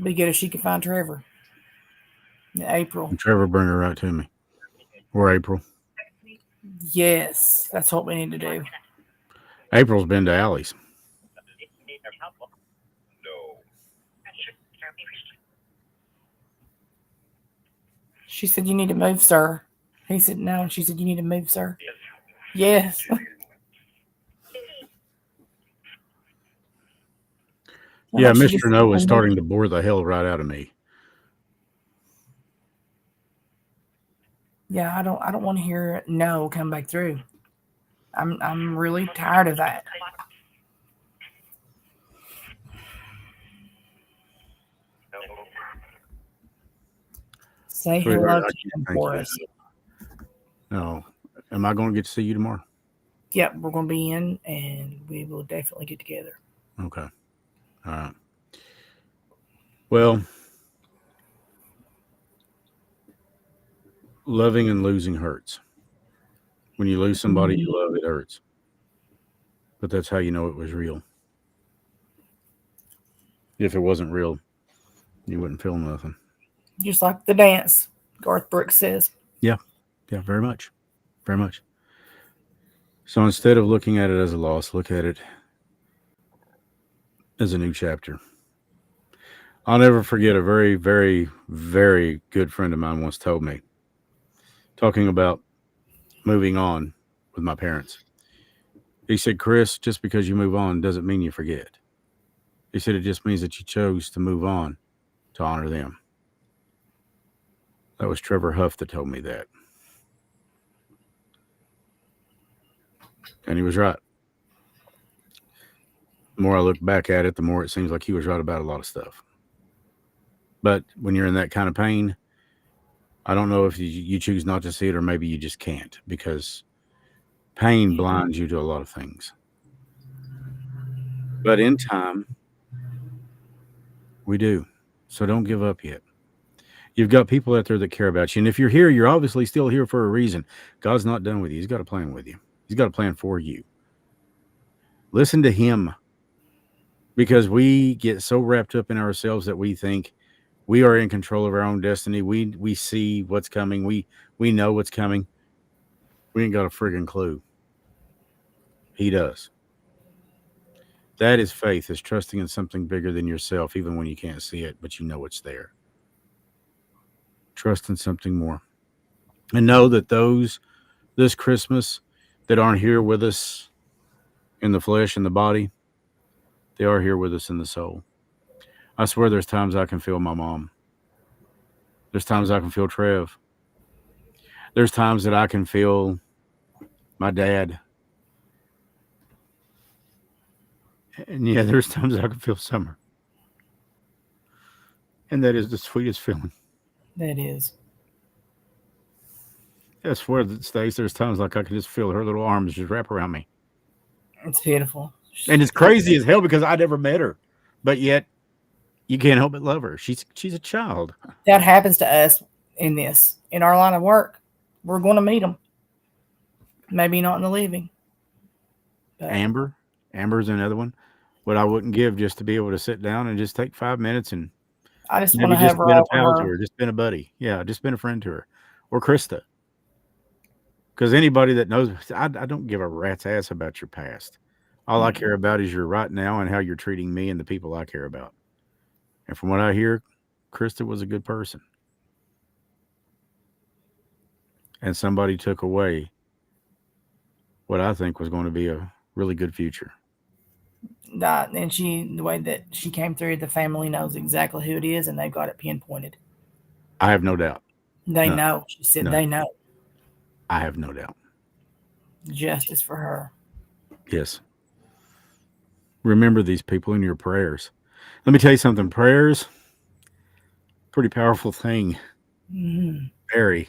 Speaker 3: Be good if she could find Trevor. April.
Speaker 2: And Trevor, bring her right to me. Or April.
Speaker 3: Yes, that's what we need to do.
Speaker 2: April's been to Allie's.
Speaker 3: She said, "You need to move, sir." He said, "No." She said, "You need to move, sir." Yes.
Speaker 2: Yeah,
Speaker 3: She
Speaker 2: Mr.
Speaker 3: just-
Speaker 2: No is starting to bore the hell right out of me.
Speaker 3: Yeah, I don't want to hear no come back through. I'm really tired of that. Say hello
Speaker 2: Sweetheart, I
Speaker 3: to
Speaker 2: can't
Speaker 3: him
Speaker 2: thank
Speaker 3: for
Speaker 2: you.
Speaker 3: us.
Speaker 2: No. Am I going to get to see you tomorrow?
Speaker 3: Yep, we're going to be in, and we will definitely get together.
Speaker 2: Okay. All right. Well, loving and losing hurts. When you lose somebody you love, it hurts. But that's how you know it was real. If it wasn't real, you wouldn't feel nothing.
Speaker 3: Just like the dance, Garth Brooks says.
Speaker 2: Yeah, very much. Very much. So instead of looking at it as a loss, look at it as a new chapter. I'll never forget a very, very, very good friend of mine once told me, talking about moving on with my parents. He said, "Chris, just because you move on doesn't mean you forget." He said, "It just means that you chose to move on to honor them." That was Trevor Huff that told me that. And he was right. The more I look back at it, the more it seems like he was right about a lot of stuff. But when you're in that kind of pain, I don't know if you choose not to see it or maybe you just can't, because pain blinds you to a lot of things. But in time, we do. So don't give up yet. You've got people out there that care about you. And if you're here, you're obviously still here for a reason. God's not done with you. He's got a plan with you. He's got a plan for you. Listen to him, because we get so wrapped up in ourselves that we think we are in control of our own destiny. We see what's coming. We know what's coming. We ain't got a friggin' clue. He does. That is faith, is trusting in something bigger than yourself, even when you can't see it, but you know it's there. Trust in something more. And know that those this Christmas that aren't here with us in the flesh and the body, they are here with us in the soul. I swear there's times I can feel my mom. There's times I can feel Trev. There's times that I can feel my dad. And yeah, there's times I can feel Summer. And that is the sweetest feeling.
Speaker 3: That is.
Speaker 2: I swear that Stace, there's times like I can just feel her little arms just wrap around me.
Speaker 3: It's beautiful.
Speaker 2: And it's crazy as hell because I never met her. But yet you can't help but love her. She's a child.
Speaker 3: That happens to us in our line of work. We're going to meet them. Maybe not in the living. But
Speaker 2: Amber's another one. What I wouldn't give just to be able to sit down and just take 5 minutes and
Speaker 3: I just
Speaker 2: maybe
Speaker 3: want to
Speaker 2: just
Speaker 3: have her
Speaker 2: been a
Speaker 3: over
Speaker 2: pal to
Speaker 3: her.
Speaker 2: her, just been a buddy. Yeah, just been a friend to her. Or Krista. Because anybody that knows, I don't give a rat's ass about your past. All I care about is your right now and how you're treating me and the people I care about. And from what I hear, Krista was a good person. And somebody took away what I think was going to be a really good future.
Speaker 3: And the way that she came through, the family knows exactly who it is, and they've got it pinpointed.
Speaker 2: I have no doubt.
Speaker 3: They
Speaker 2: No.
Speaker 3: know. She said
Speaker 2: No.
Speaker 3: they know.
Speaker 2: I have no doubt.
Speaker 3: Justice for her.
Speaker 2: Yes. Remember these people in your prayers. Let me tell you something. Prayers, pretty powerful thing.
Speaker 3: Mm-hmm.
Speaker 2: Very.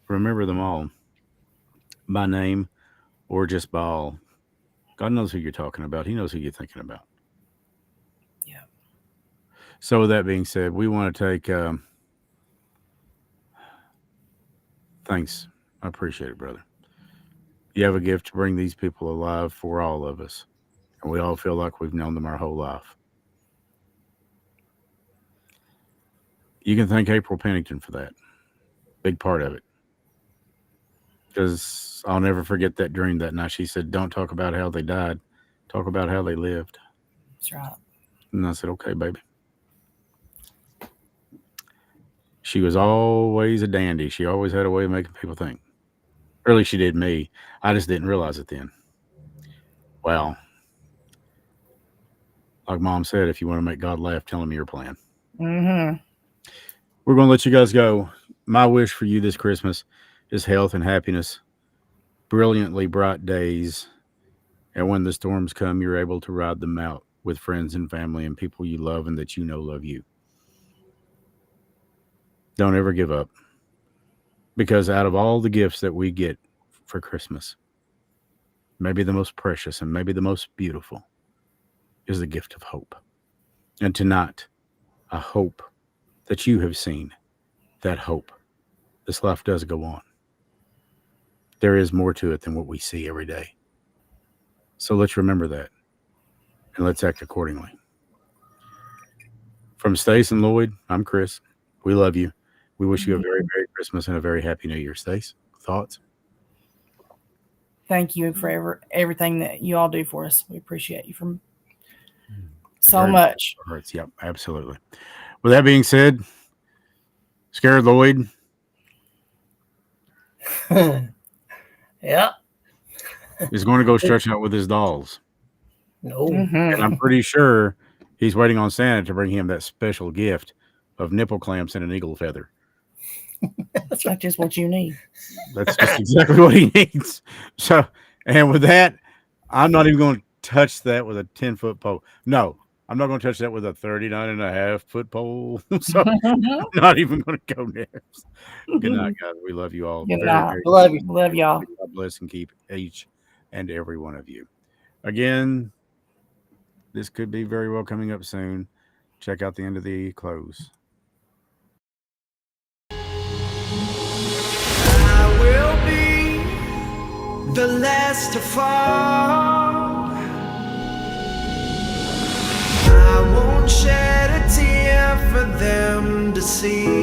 Speaker 2: Remember them all by name or just by all. God knows who you're talking about. He knows who you're thinking about.
Speaker 3: Yeah.
Speaker 2: So with that being said, we want to take thanks. I appreciate it, brother. You have a gift to bring these people alive for all of us. And we all feel like we've known them our whole life. You can thank April Pennington for that. Big part of it. Because I'll never forget that dream that night. She said, don't talk about how they died. Talk about how they lived.
Speaker 3: That's right.
Speaker 2: And I said, okay, baby. She was always a dandy. She always had a way of making people think. Or at least she did me. I just didn't realize it then. Well, like Mom said, if you want to make God laugh, tell him your plan.
Speaker 3: Mm-hmm.
Speaker 2: We're going to let you guys go. My wish for you this Christmas is health and happiness, brilliantly bright days, and when the storms come, you're able to ride them out with friends and family and people you love and that you know love you. Don't ever give up, because out of all the gifts that we get for Christmas, maybe the most precious and maybe the most beautiful is the gift of hope. And tonight, I hope that you have seen that hope. This life does go on. There is more to it than what we see every day. So let's remember that, and let's act accordingly. From Stace and Lloyd, I'm Chris. We love you. We wish you a very Merry Christmas and a very Happy New Year. Stace, thoughts?
Speaker 3: Thank you for everything that you all do for us. We appreciate you from so
Speaker 2: Very
Speaker 3: much.
Speaker 2: Hurts. Yep, absolutely. With that being said, Scared Lloyd,
Speaker 4: Yeah.
Speaker 2: is going to go stretch out with his dolls.
Speaker 4: No.
Speaker 3: Mhm.
Speaker 2: And I'm pretty sure he's waiting on Santa to bring him that special gift of nipple clamps and an eagle feather.
Speaker 3: That's not just what you need.
Speaker 2: That's just exactly what he needs. So, and with that, I'm not even going to touch that with a 10-foot pole. No, I'm not going to touch that with a 39.5-foot pole. So I'm not even going to go next. Good night, guys. We love you all.
Speaker 3: Good
Speaker 2: very,
Speaker 3: night.
Speaker 2: very
Speaker 4: Love you.
Speaker 3: Love y'all.
Speaker 2: God bless and keep each and every one of you. Again, this could be very well coming up soon. Check out the end of the close.
Speaker 1: I will be the last to fall. I won't shed a tear for them to see.